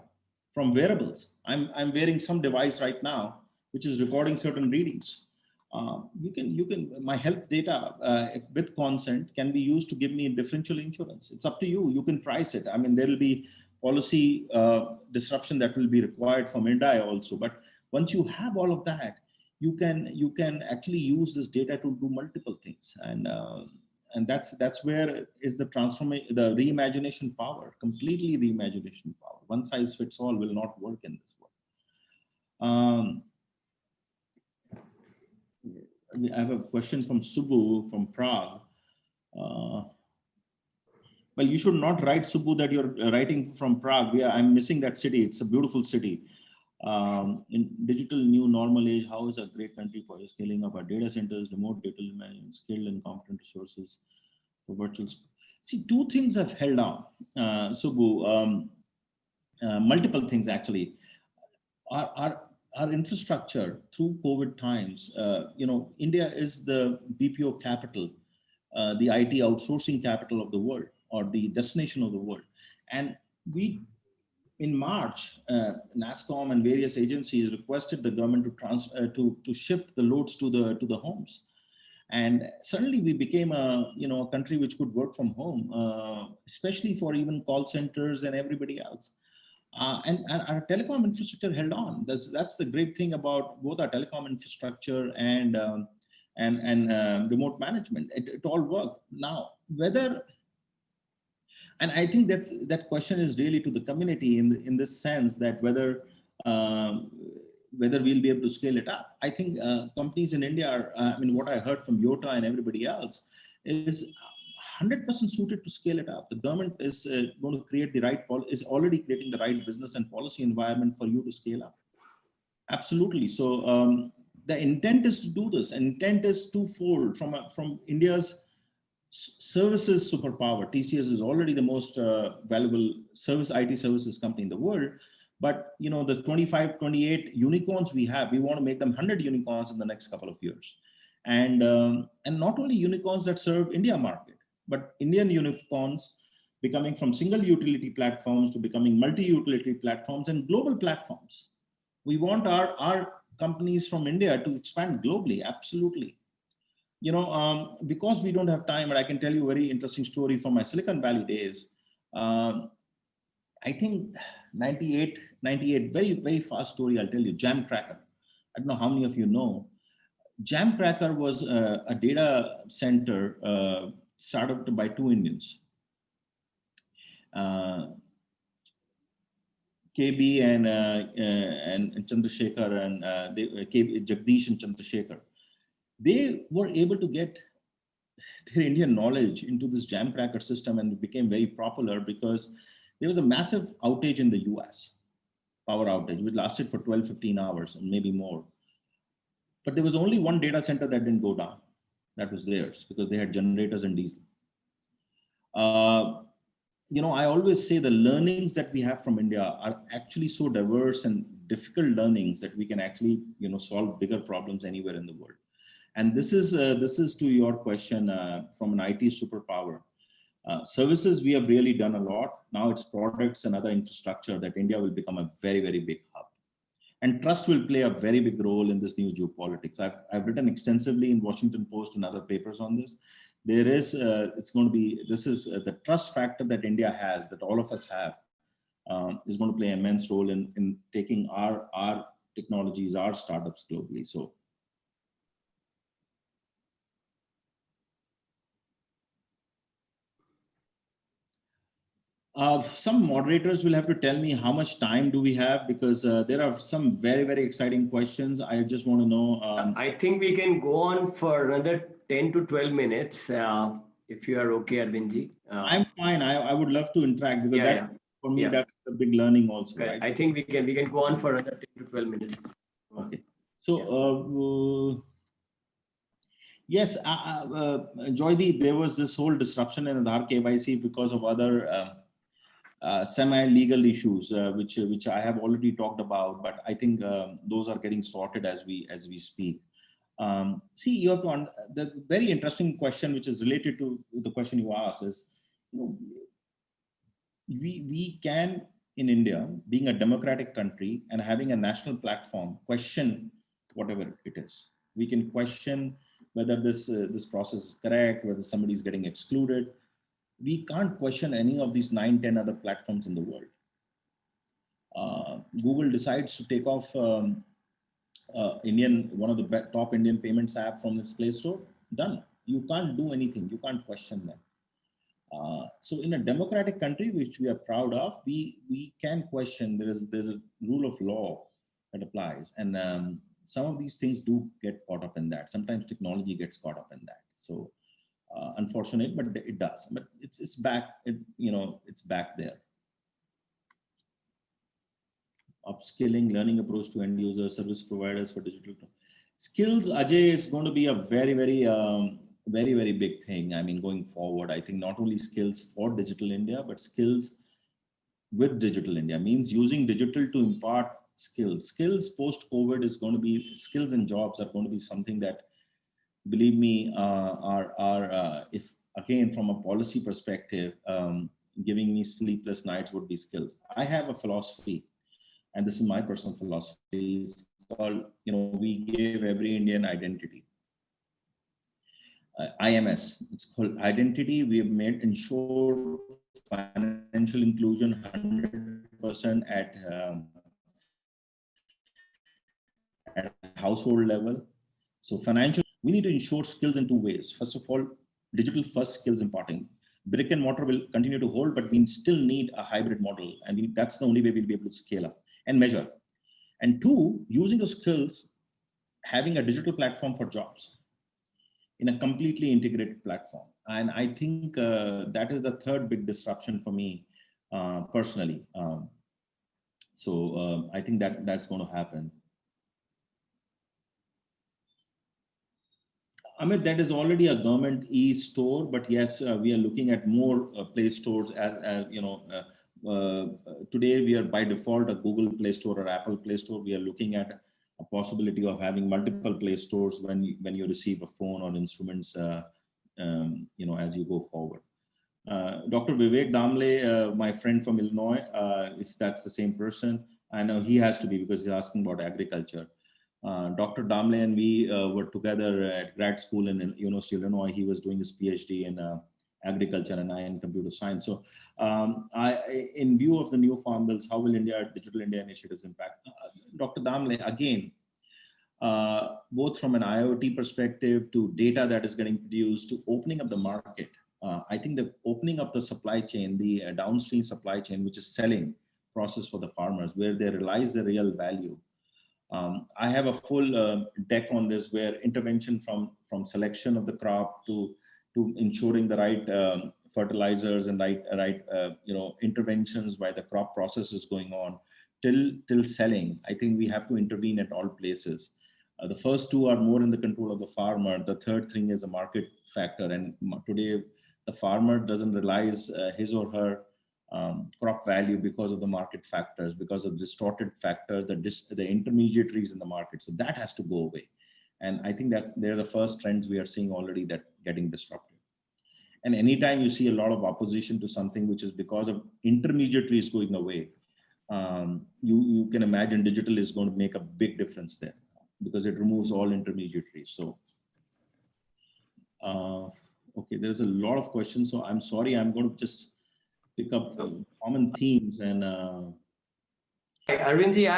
from wearables. I'm wearing some device right now, which is recording certain readings. My health data with consent can be used to give me differential insurance. It's up to you. You can price it. I mean, there will be policy disruption that will be required from INDIA also. But once you have all of that, you can actually use this data to do multiple things. And that's where is the transformation, the reimagination power, completely reimagination power. One size fits all will not work in this world. I have a question from Subbu from Prague. Well, you should not write, Subbu, that you're writing from Prague. I'm missing that city. It's a beautiful city. In digital new normal age, how is a great country for scaling up our data centers, remote data management, skilled and competent resources for virtual. See, two things have held on, Subbu. Multiple things actually. Our infrastructure through COVID times. India is the BPO capital, the IT outsourcing capital of the world, or the destination of the world, and we. In March, NASSCOM and various agencies requested the government to shift the loads to the homes, and suddenly we became a country which could work from home, especially for even call centers and everybody else. And our telecom infrastructure held on. That's the great thing about both our telecom infrastructure and remote management. It all worked. Now whether. And I think that question is really to the community in this sense that whether we'll be able to scale it up. I think companies in India are, what I heard from Yota and everybody else is 100% suited to scale it up. The government is going to create is already creating the right business and policy environment for you to scale up. Absolutely. So the intent is to do this. And intent is twofold from India's services superpower. TCS is already the most valuable IT services company in the world. But the 25, 28 unicorns we have, we want to make them 100 unicorns in the next couple of years. And not only unicorns that serve India market, but Indian unicorns becoming from single utility platforms to becoming multi-utility platforms and global platforms. We want our companies from India to expand globally. Absolutely. Because we don't have time, but I can tell you a very interesting story from my Silicon Valley days. I think 98, very, very fast story, I'll tell you, Jamcracker. I don't know how many of you know. Jamcracker was a data center started by two Indians, KB and Chandrasekhar, and Jagdish and Chandrasekhar. They were able to get their Indian knowledge into this Jamcracker system, and it became very popular because there was a massive outage in the US, power outage, which lasted for 12, 15 hours, and maybe more. But there was only one data center that didn't go down. That was theirs because they had generators and diesel. I always say the learnings that we have from India are actually so diverse and difficult learnings that we can actually, solve bigger problems anywhere in the world. And this is to your question from an IT superpower. Services, we have really done a lot. Now it's products and other infrastructure that India will become a very, very big hub. And trust will play a very big role in this new geopolitics. I've written extensively in Washington Post and other papers on this. There is, this is the trust factor that India has, that all of us have, is going to play an immense role in taking our technologies, our startups globally. So. Some moderators will have to tell me how much time do we have, because there are some very, very exciting questions. I just want to know. I think we can go on for another 10 to 12 minutes, if you are okay, Arvindji. I'm fine. I would love to interact because for me, that's a big learning also. Okay. Right? I think we can go on for another 10 to 12 minutes. Okay. So, yes, Joydeep, there was this whole disruption in Aadhaar KYC because of other semi-legal issues, which I have already talked about, but I think those are getting sorted as we speak. See, you have to the very interesting question, which is related to the question you asked, is we can, in India, being a democratic country and having a national platform, question whatever it is. We can question whether this process is correct, whether somebody is getting excluded. We can't question any of these 9, 10 other platforms in the world. Google decides to take off one of the top Indian payments app from its Play Store. Done. You can't do anything. You can't question them. So in a democratic country, which we are proud of, we can question. There's a rule of law that applies, and some of these things do get caught up in that. Sometimes technology gets caught up in that. So unfortunate, but it does. But it's back. It's back there. Upskilling, learning approach to end users, service providers for digital skills. Ajay, is going to be a very, very big thing. I mean, going forward, I think not only skills for digital India, but skills with digital India, means using digital to impart skills. Skills post-COVID is going to be, skills and jobs are going to be something that, believe me, if again, from a policy perspective, giving me sleepless nights would be skills. I have a philosophy, and this is my personal philosophy. It's called, we give every Indian identity. IMS, it's called identity. We have made ensure financial inclusion 100% at household level. So financial, we need to ensure skills in two ways. First of all, digital first skills imparting. Brick and mortar will continue to hold, but we still need a hybrid model. And that's the only way we'll be able to scale up and measure. And two, using those skills, having a digital platform for jobs in a completely integrated platform. And I think that is the third big disruption for me personally. So I think that's going to happen. Amit, that is already a government e-store, but yes, we are looking at more Play stores. Today we are by default a Google Play Store or Apple Play Store. We are looking at a possibility of having multiple Play stores when you receive a phone or instruments, as you go forward. Dr. Vivek Damle, my friend from Illinois, if that's the same person, I know he has to be because he's asking about agriculture. Dr. Damle and we were together at grad school in University of Illinois. He was doing his PhD in agriculture and I in computer science. So in view of the new farm bills, how will Digital India initiatives impact? Dr. Damle, again, both from an IoT perspective to data that is getting produced to opening up the market. I think the opening up the supply chain, the downstream supply chain, which is selling process for the farmers, where they realize the real value. I have a full deck on this, where intervention from selection of the crop to ensuring the right fertilizers and right interventions while the crop process is going on till selling. I think we have to intervene at all places. The first two are more in the control of the farmer. The third thing is a market factor. And today the farmer doesn't realize his or her crop value because of the market factors, because of distorted factors, the intermediaries in the market. So that has to go away. And I think that they're the first trends we are seeing already that getting disrupted. And anytime you see a lot of opposition to something which is because of intermediaries going away, you can imagine digital is going to make a big difference there because it removes all intermediaries. So, okay, there's a lot of questions. So I'm sorry, I'm going to just pick up common themes and Arvindji,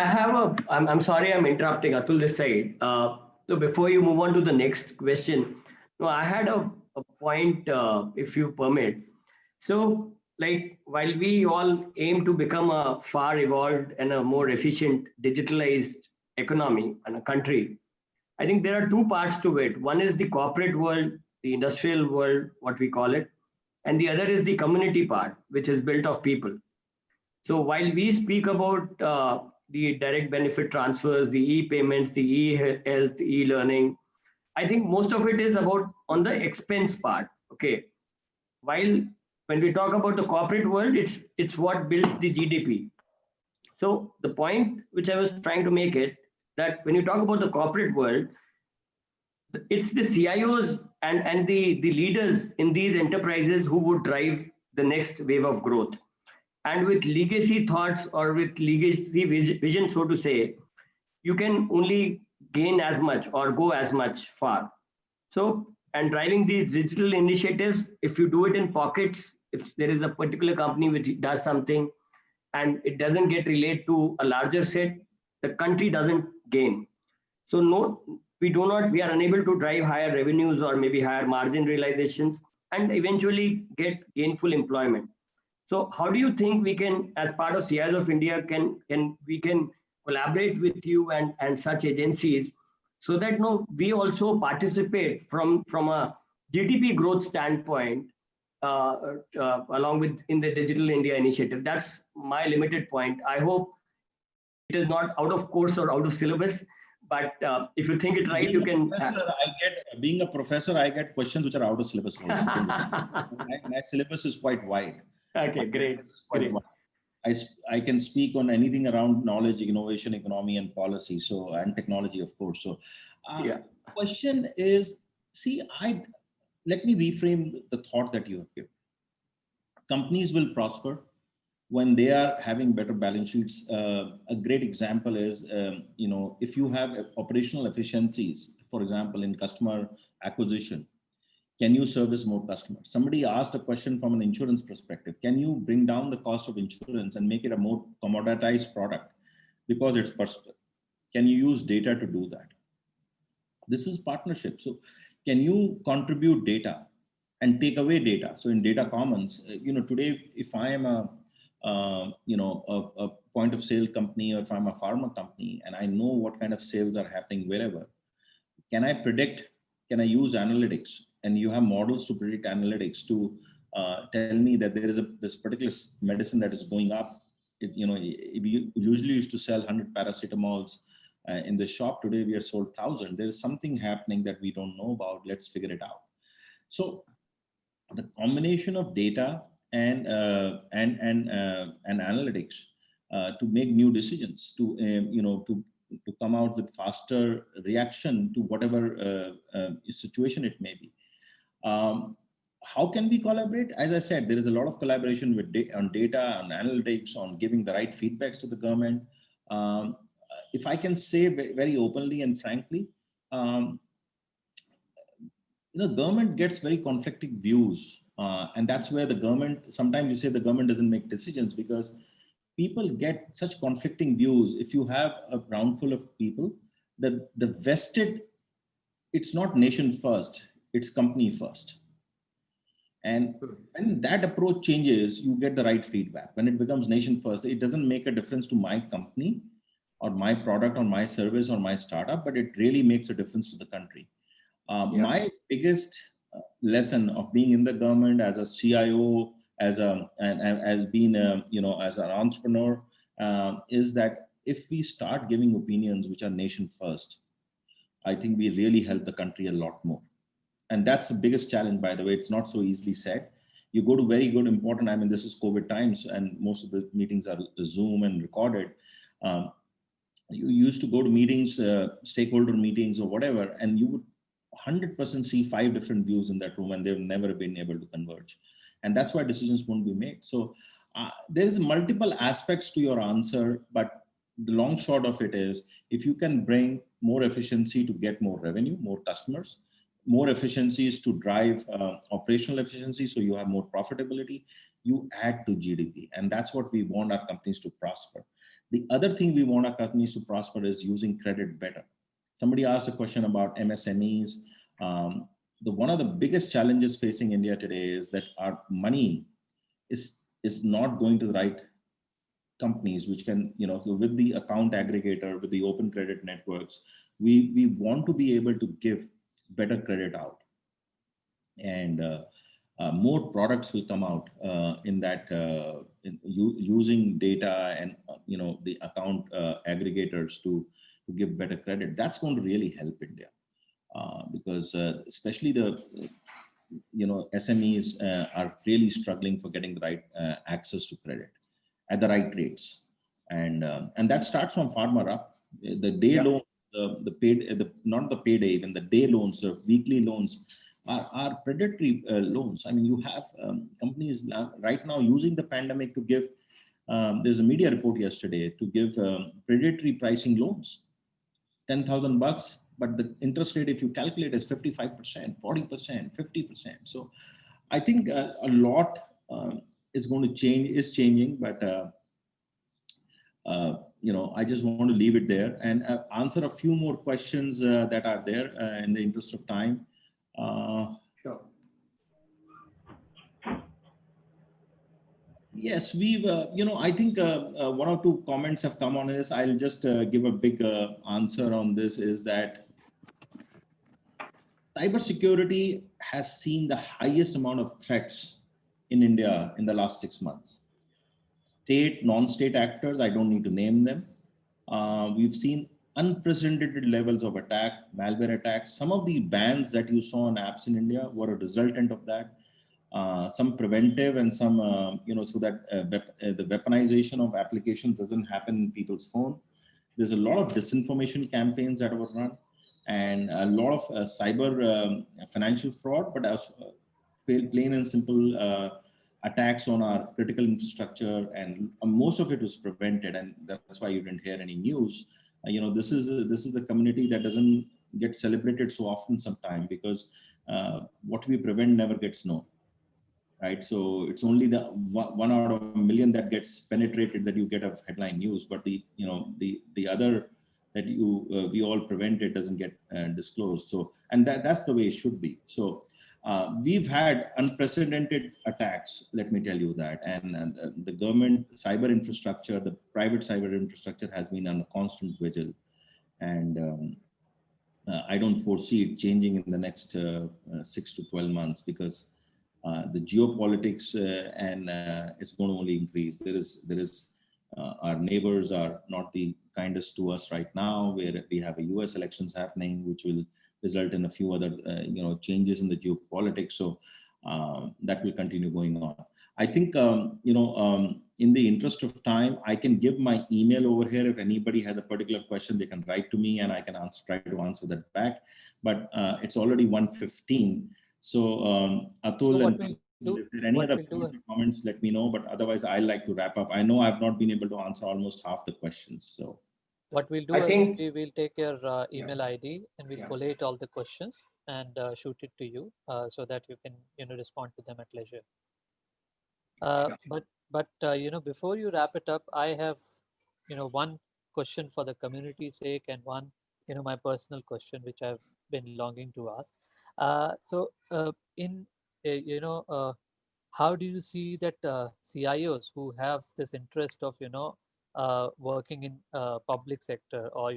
I'm sorry I'm interrupting Atul this side. So before you move on to the next question, no, I had a point, if you permit. So like while we all aim to become a far evolved and a more efficient digitalized economy and a country, I think there are two parts to it. One is the corporate world, the industrial world, what we call it, and the other is the community part, which is built of people. So while we speak about the direct benefit transfers, the e-payments, the e-health, e-learning, I think most of it is about on the expense part. Okay. While when we talk about the corporate world, it's what builds the GDP. So the point which I was trying to make it, that when you talk about the corporate world, it's the CIOs and the leaders in these enterprises who would drive the next wave of growth. And with legacy thoughts or with legacy vision, so to say, you can only gain as much or go as much far. So, and driving these digital initiatives, if you do it in pockets, if there is a particular company which does something and it doesn't get relayed to a larger set, the country doesn't gain. So no, we are unable to drive higher revenues or maybe higher margin realizations and eventually get gainful employment. So how do you think we can, as part of CIOs of India, we can collaborate with you and such agencies so that we also participate from a GDP growth standpoint along with in the Digital India initiative. That's my limited point. I hope it is not out of course or out of syllabus, but if you think it right, you can. Being a professor, I get questions which are out of syllabus also. My syllabus is quite wide. Okay, great. I can speak on anything around knowledge, innovation, economy, and policy. So, and technology, of course. So, question is, let me reframe the thought that you have given. Companies will prosper when they are having better balance sheets. A great example is, if you have operational efficiencies, for example, in customer acquisition, can you service more customers? Somebody asked a question from an insurance perspective. Can you bring down the cost of insurance and make it a more commoditized product because it's personal? Can you use data to do that? This is partnership. So can you contribute data and take away data? So in data commons, today, if I am a point of sale company, or if I'm a pharma company and I know what kind of sales are happening wherever, can I predict, can I use analytics? And you have models to predict analytics to tell me that there is this particular medicine that is going up. If we usually used to sell 100 paracetamols in the shop, today we are sold 1,000. There's something happening that we don't know about. Let's figure it out. So the combination of data and analytics to make new decisions, to come out with faster reaction to whatever situation it may be. How can we collaborate? As I said, there is a lot of collaboration on data, on analytics, on giving the right feedbacks to the government. If I can say very openly and frankly, government gets very conflicting views. And that's where the government, sometimes you say the government doesn't make decisions because people get such conflicting views. If you have a round full of people, the vested, it's not nation first, it's company first. And when that approach changes, you get the right feedback. When it becomes nation first, it doesn't make a difference to my company or my product or my service or my startup, but it really makes a difference to the country. My biggest lesson of being in the government as a CIO, as being as an entrepreneur, is that if we start giving opinions which are nation first, I think we really help the country a lot more. And that's the biggest challenge, by the way. It's not so easily said. You go to very good, important, this is COVID times and most of the meetings are Zoom and recorded. You used to go to meetings, stakeholder meetings or whatever, and you would 100% see 5 different views in that room and they've never been able to converge. And that's why decisions won't be made. So there is multiple aspects to your answer, but the long short of it is, if you can bring more efficiency to get more revenue, more customers, more efficiencies to drive operational efficiency, so you have more profitability, you add to GDP. And that's what we want our companies to prosper. The other thing we want our companies to prosper is using credit better. Somebody asked a question about MSMEs. One of the biggest challenges facing India today is that our money is not going to the right companies, which can, so with the account aggregator, with the open credit networks, we want to be able to give better credit out. And more products will come out in that, using data and, the account aggregators to give better credit. That's going to really help India because especially the SMEs are really struggling for getting the right access to credit at the right rates, and that starts from farmer up. The day loan, the paid, not the payday, even the day loans, the weekly loans are predatory loans. You have companies right now using the pandemic to give. There's a media report yesterday to give predatory pricing loans. $10,000, but the interest rate, if you calculate, is 55%, 40%, 50%. So I think a lot is going to change, is changing, but I just want to leave it there and answer a few more questions that are there in the interest of time. Sure. Yes, we've, I think 1 or 2 comments have come on this. I'll just give a big answer on this, is that cybersecurity has seen the highest amount of threats in India in the last 6 months. State, non-state actors, I don't need to name them. We've seen unprecedented levels of attack, malware attacks. Some of the bans that you saw on apps in India were a resultant of that. Some preventive and some, so that the weaponization of applications doesn't happen in people's phone. There's a lot of disinformation campaigns that were run and a lot of cyber financial fraud, but also plain and simple attacks on our critical infrastructure, and most of it was prevented, and that's why you didn't hear any news. This is the community that doesn't get celebrated so often sometimes, because what we prevent never gets known, right? So it's only the 1 out of a million that gets penetrated that you get of headline news, but the other that we all prevent, it doesn't get disclosed. So, and that's the way it should be. So we've had unprecedented attacks, let me tell you that, and the government cyber infrastructure, the private cyber infrastructure has been on a constant vigil, and I don't foresee it changing in the next 6 to 12 months, because the geopolitics and it's going to only increase. There is our neighbors are not the kindest to us right now, where we have a US elections happening, which will result in a few other changes in the geopolitics. So that will continue going on. I think in the interest of time, I can give my email over here. If anybody has a particular question, they can write to me and I can try to answer that back. But it's already 1:15. So Atul, if there are any other points or comments, let me know. But otherwise, I like to wrap up. I know I've not been able to answer almost half the questions. So what we'll do, we'll take your email ID and we'll collate all the questions and shoot it to you so that you can respond to them at leisure. But before you wrap it up, I have one question for the community's sake and one my personal question which I've been longing to ask. How do you see that CIOs who have this interest of working in public sector or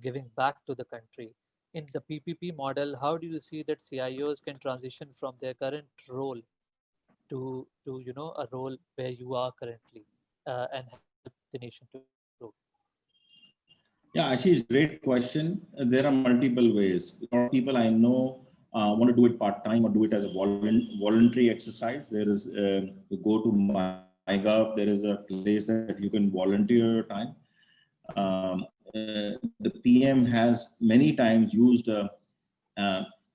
giving back to the country in the PPP model, how do you see that CIOs can transition from their current role to a role where you are currently and help the nation to grow? Yeah, Ashish, great question. There are multiple ways. A lot of people I know want to do it part-time or do it as a voluntary exercise. There is, you go to MyGov, there is a place that you can volunteer your time. The PM has many times used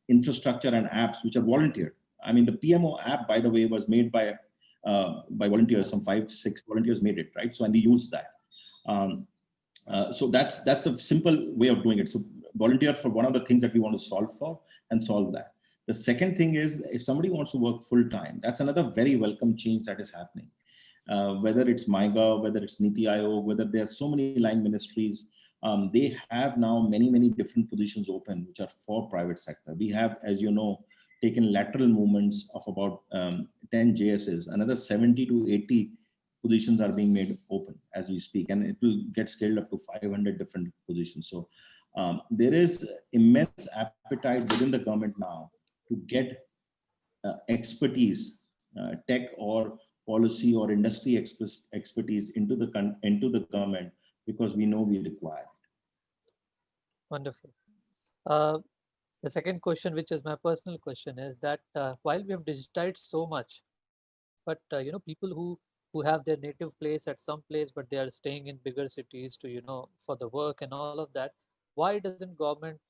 infrastructure and apps which are volunteered. I mean, the PMO app, by the way, was made by volunteers. Some 5-6 volunteers made it, right? So, and we use that. So that's a simple way of doing it. So volunteer for one of the things that we want to solve for and solve that. The second thing is, if somebody wants to work full time, that's another very welcome change that is happening. Whether it's MyGov, whether it's Niti Aayog, whether there are so many line ministries, they have now many different positions open, which are for private sector. We have, as you know, taken lateral movements of about 10 JSs, another 70 to 80 positions are being made open as we speak, and it will get scaled up to 500 different positions. So there is immense appetite within the government now to get expertise, tech or policy or industry expertise into the government, because we know we require it. Wonderful. The second question, which is my personal question, is that while we have digitized so much, but people who have their native place at some place, but they are staying in bigger cities to for the work and all of that, why doesn't government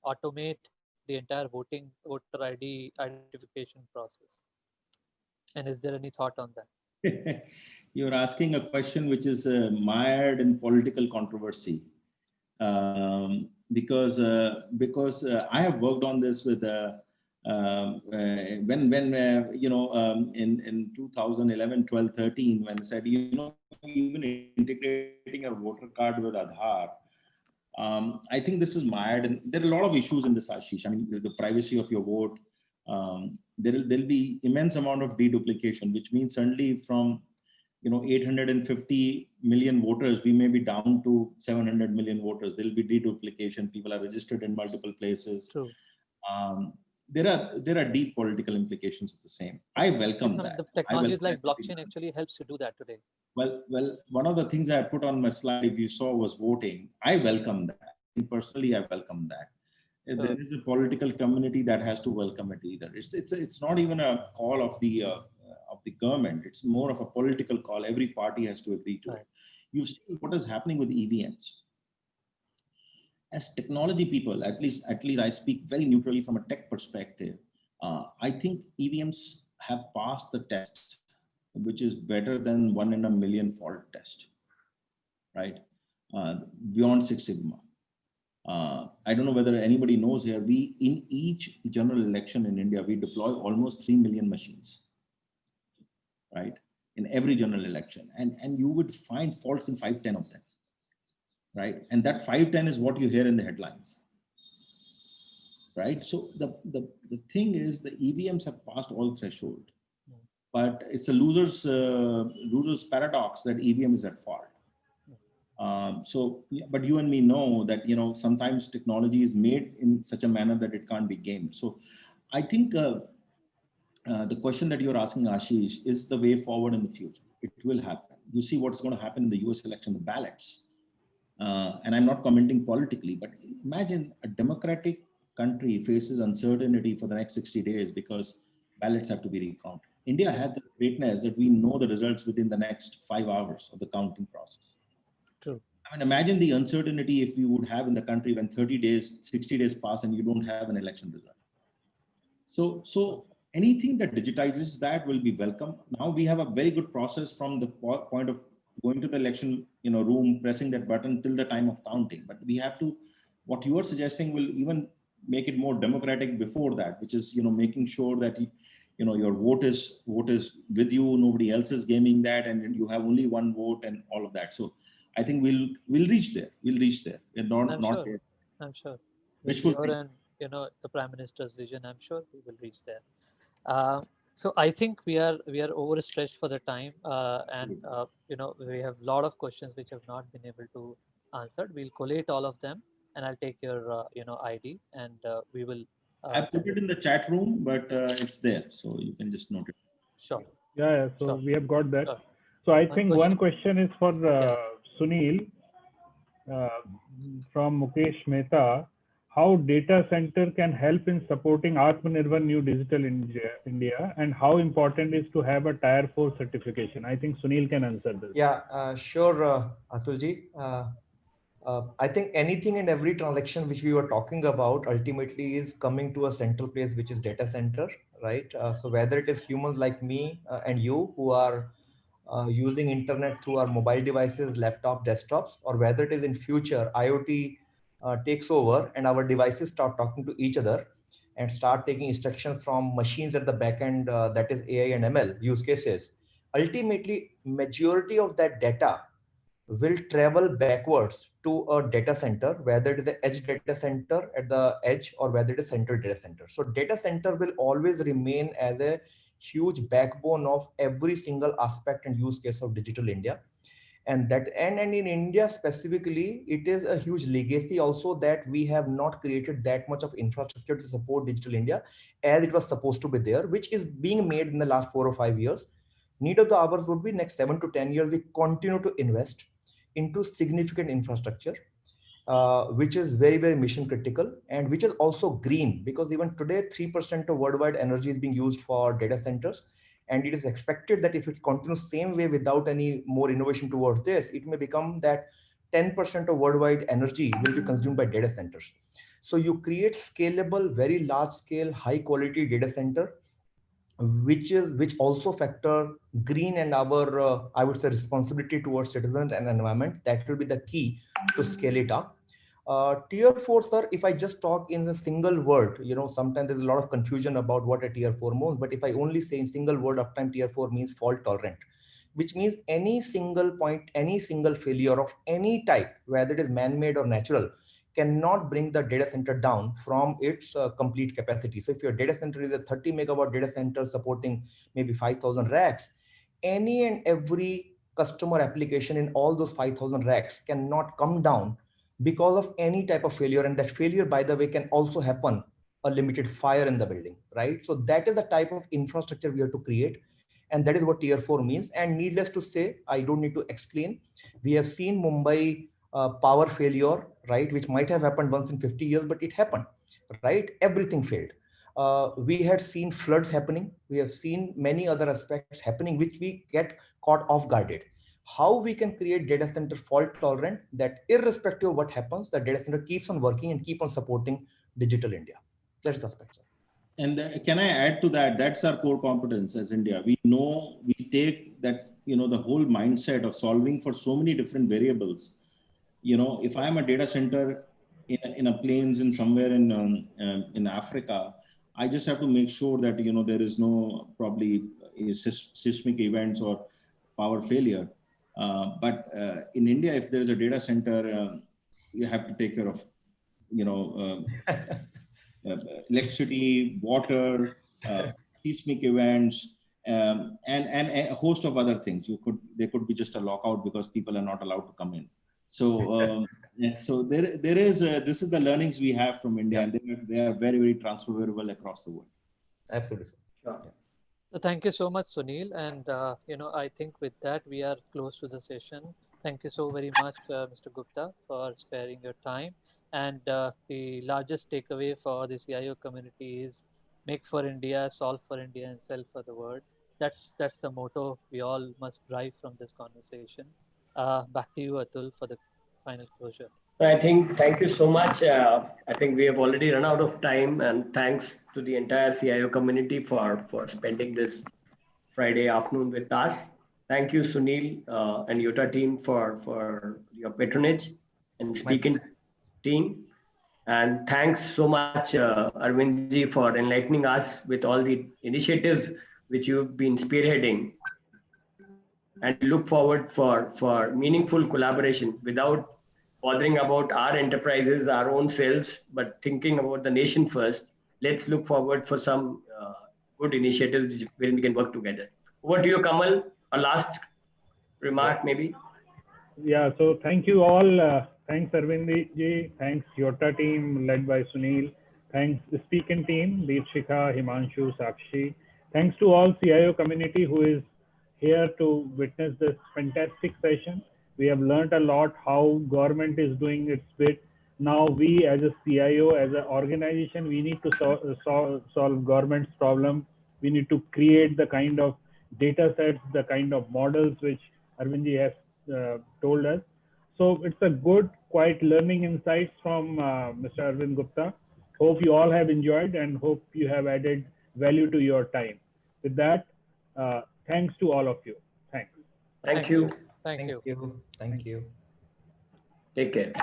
automate the entire voter ID identification process? And is there any thought on that? You're asking a question which is mired in political controversy, because I have worked on this with in 2011, 12, 13, when I said even integrating a voter card with Aadhaar, I think this is mired, and there are a lot of issues in this, Ashish. I mean, the privacy of your vote. There'll be immense amount of deduplication, which means suddenly from 850 million voters, we may be down to 700 million voters. There'll be deduplication. People are registered in multiple places. True. there are deep political implications of the same. I welcome that. The technologies like blockchain actually helps to do that today. Well, one of the things I put on my slide, if you saw, was voting. I welcome that. Personally, I welcome that. Sure. There is a political community that has to welcome it either. It's not even a call of the government. It's more of a political call. Every party has to agree to it. You've seen what is happening with EVMs. As technology people, at least I speak very neutrally from a tech perspective. I think EVMs have passed the test, which is better than 1 in a million fault test, right? Beyond Six Sigma. I don't know whether anybody knows here, in each general election in India, we deploy almost 3 million machines, right? In every general election. And you would find faults in 5-10 of them, right? And that 5-10 is what you hear in the headlines, right? So the thing is, the EVMs have passed all threshold, but it's a loser's paradox that EVM is at fault. But you and me know that, sometimes technology is made in such a manner that it can't be gamed. So I think the question that you're asking, Ashish, is the way forward in the future. It will happen. You see what's going to happen in the US election, the ballots. And I'm not commenting politically, but imagine a democratic country faces uncertainty for the next 60 days because ballots have to be recounted. India has the greatness that we know the results within the next 5 hours of the counting process. True. I mean, imagine the uncertainty if we would have in the country when 30 days, 60 days pass and you don't have an election result. So anything that digitizes that will be welcome. Now we have a very good process from the point of going to the election room, pressing that button till the time of counting. But we have to, what you are suggesting will even make it more democratic before that, which is making sure that your vote is with you, nobody else is gaming that, and you have only one vote and all of that. So I think we'll reach there. We'll reach there. We're not there. I'm sure. Wishful thinking. And the Prime Minister's vision, I'm sure we will reach there. So I think we are overstretched for the time, and we have a lot of questions which have not been able to answered. We'll collate all of them, and I'll take your ID, and we will. I put it in the chat room, but it's there, so you can just note it. Sure. Yeah. So sure. we have got that. Sure. So I think one question is for Sunil from Mukesh Mehta. How data center can help in supporting Atmanirbhar New Digital India, and how important is to have a Tier 4 certification? I think Sunil can answer this. Yeah, sure, Atulji. I think anything and every transaction which we were talking about ultimately is coming to a central place, which is data center, right? So whether it is humans like me and you who are using internet through our mobile devices, laptop, desktops, or whether it is in future IoT takes over and our devices start talking to each other and start taking instructions from machines at the back end, that is AI and ML use cases. Ultimately, majority of that data will travel backwards to a data center, whether it is an edge data center at the edge or whether it is central data center. So data center will always remain as a huge backbone of every single aspect and use case of digital India. And in India specifically, it is a huge legacy also that we have not created that much of infrastructure to support digital India as it was supposed to be there, which is being made in the last 4 or 5 years. Need of the hours would be next 7 to 10 years, we continue to invest into significant infrastructure, which is very, very mission critical and which is also green, because even today 3% of worldwide energy is being used for data centers. And it is expected that if it continues same way without any more innovation towards this, it may become that 10% of worldwide energy will be consumed by data centers. So you create scalable, very large scale, high quality data center, which also factor green and our I would say responsibility towards citizens and environment. That will be the key to scale it up. Tier 4, sir, if I just talk in a single word, sometimes there's a lot of confusion about what a tier 4 means, but if I only say in single word uptime, tier 4 means fault tolerant, which means any single point, any single failure of any type, whether it is man-made or natural, cannot bring the data center down from its complete capacity. So if your data center is a 30 megawatt data center supporting maybe 5,000 racks, any and every customer application in all those 5,000 racks cannot come down because of any type of failure. And that failure, by the way, can also happen a limited fire in the building, right? So that is the type of infrastructure we have to create. And that is what tier 4 means. And needless to say, I don't need to explain. We have seen Mumbai power failure, right? Which might have happened once in 50 years, but it happened, right? Everything failed. We had seen floods happening. We have seen many other aspects happening, which we get caught off guarded. How we can create data center fault tolerant that irrespective of what happens, the data center keeps on working and keep on supporting digital India. That's the aspect. And can I add to that? That's our core competence as India. We know, we take that, the whole mindset of solving for so many different variables. If I'm a data center in a plains in somewhere in Africa, I just have to make sure that, there is no probably seismic events or power failure. But in India, if there is a data center, you have to take care of, electricity, water, seismic events, and a host of other things. There could be just a lockout because people are not allowed to come in. So so there is this is the learnings we have from India, and they are very, very transferable across the world. Absolutely. Sure. So thank you so much, Sunil. And I think with that we are close to the session. Thank you so very much, Mr. Gupta, for sparing your time. And the largest takeaway for the CIO community is make for India, solve for India, and sell for the world. That's the motto we all must drive from this conversation. Back to you, Atul, for the final closure. Thank you so much. I think we have already run out of time, and thanks to the entire CIO community for spending this Friday afternoon with us. Thank you, Sunil and Utah team for your patronage and Speakin team. And thanks so much, Arvindji, for enlightening us with all the initiatives which you've been spearheading. And we look forward for meaningful collaboration without bothering about our enterprises, our own selves, but thinking about the nation first. Let's look forward for some good initiatives where we can work together. Over to you, Kamal. A last remark, maybe. Yeah, so thank you all. Thanks, Arvind ji. Thanks, Yota team led by Sunil. Thanks, the Speakin team, Deepshikha, Himanshu, Sakshi. Thanks to all CIO community who is here to witness this fantastic session. We have learned a lot how government is doing its bit. Now we as a CIO, as an organization, we need to solve government's problem. We need to create the kind of data sets, the kind of models which Arvind ji has told us. So it's a good, quiet learning insights from Mr. Arvind Gupta. Hope you all have enjoyed and hope you have added value to your time. With that, thanks to all of you. Thanks. Thank you. Thank you. Thank you. Take care.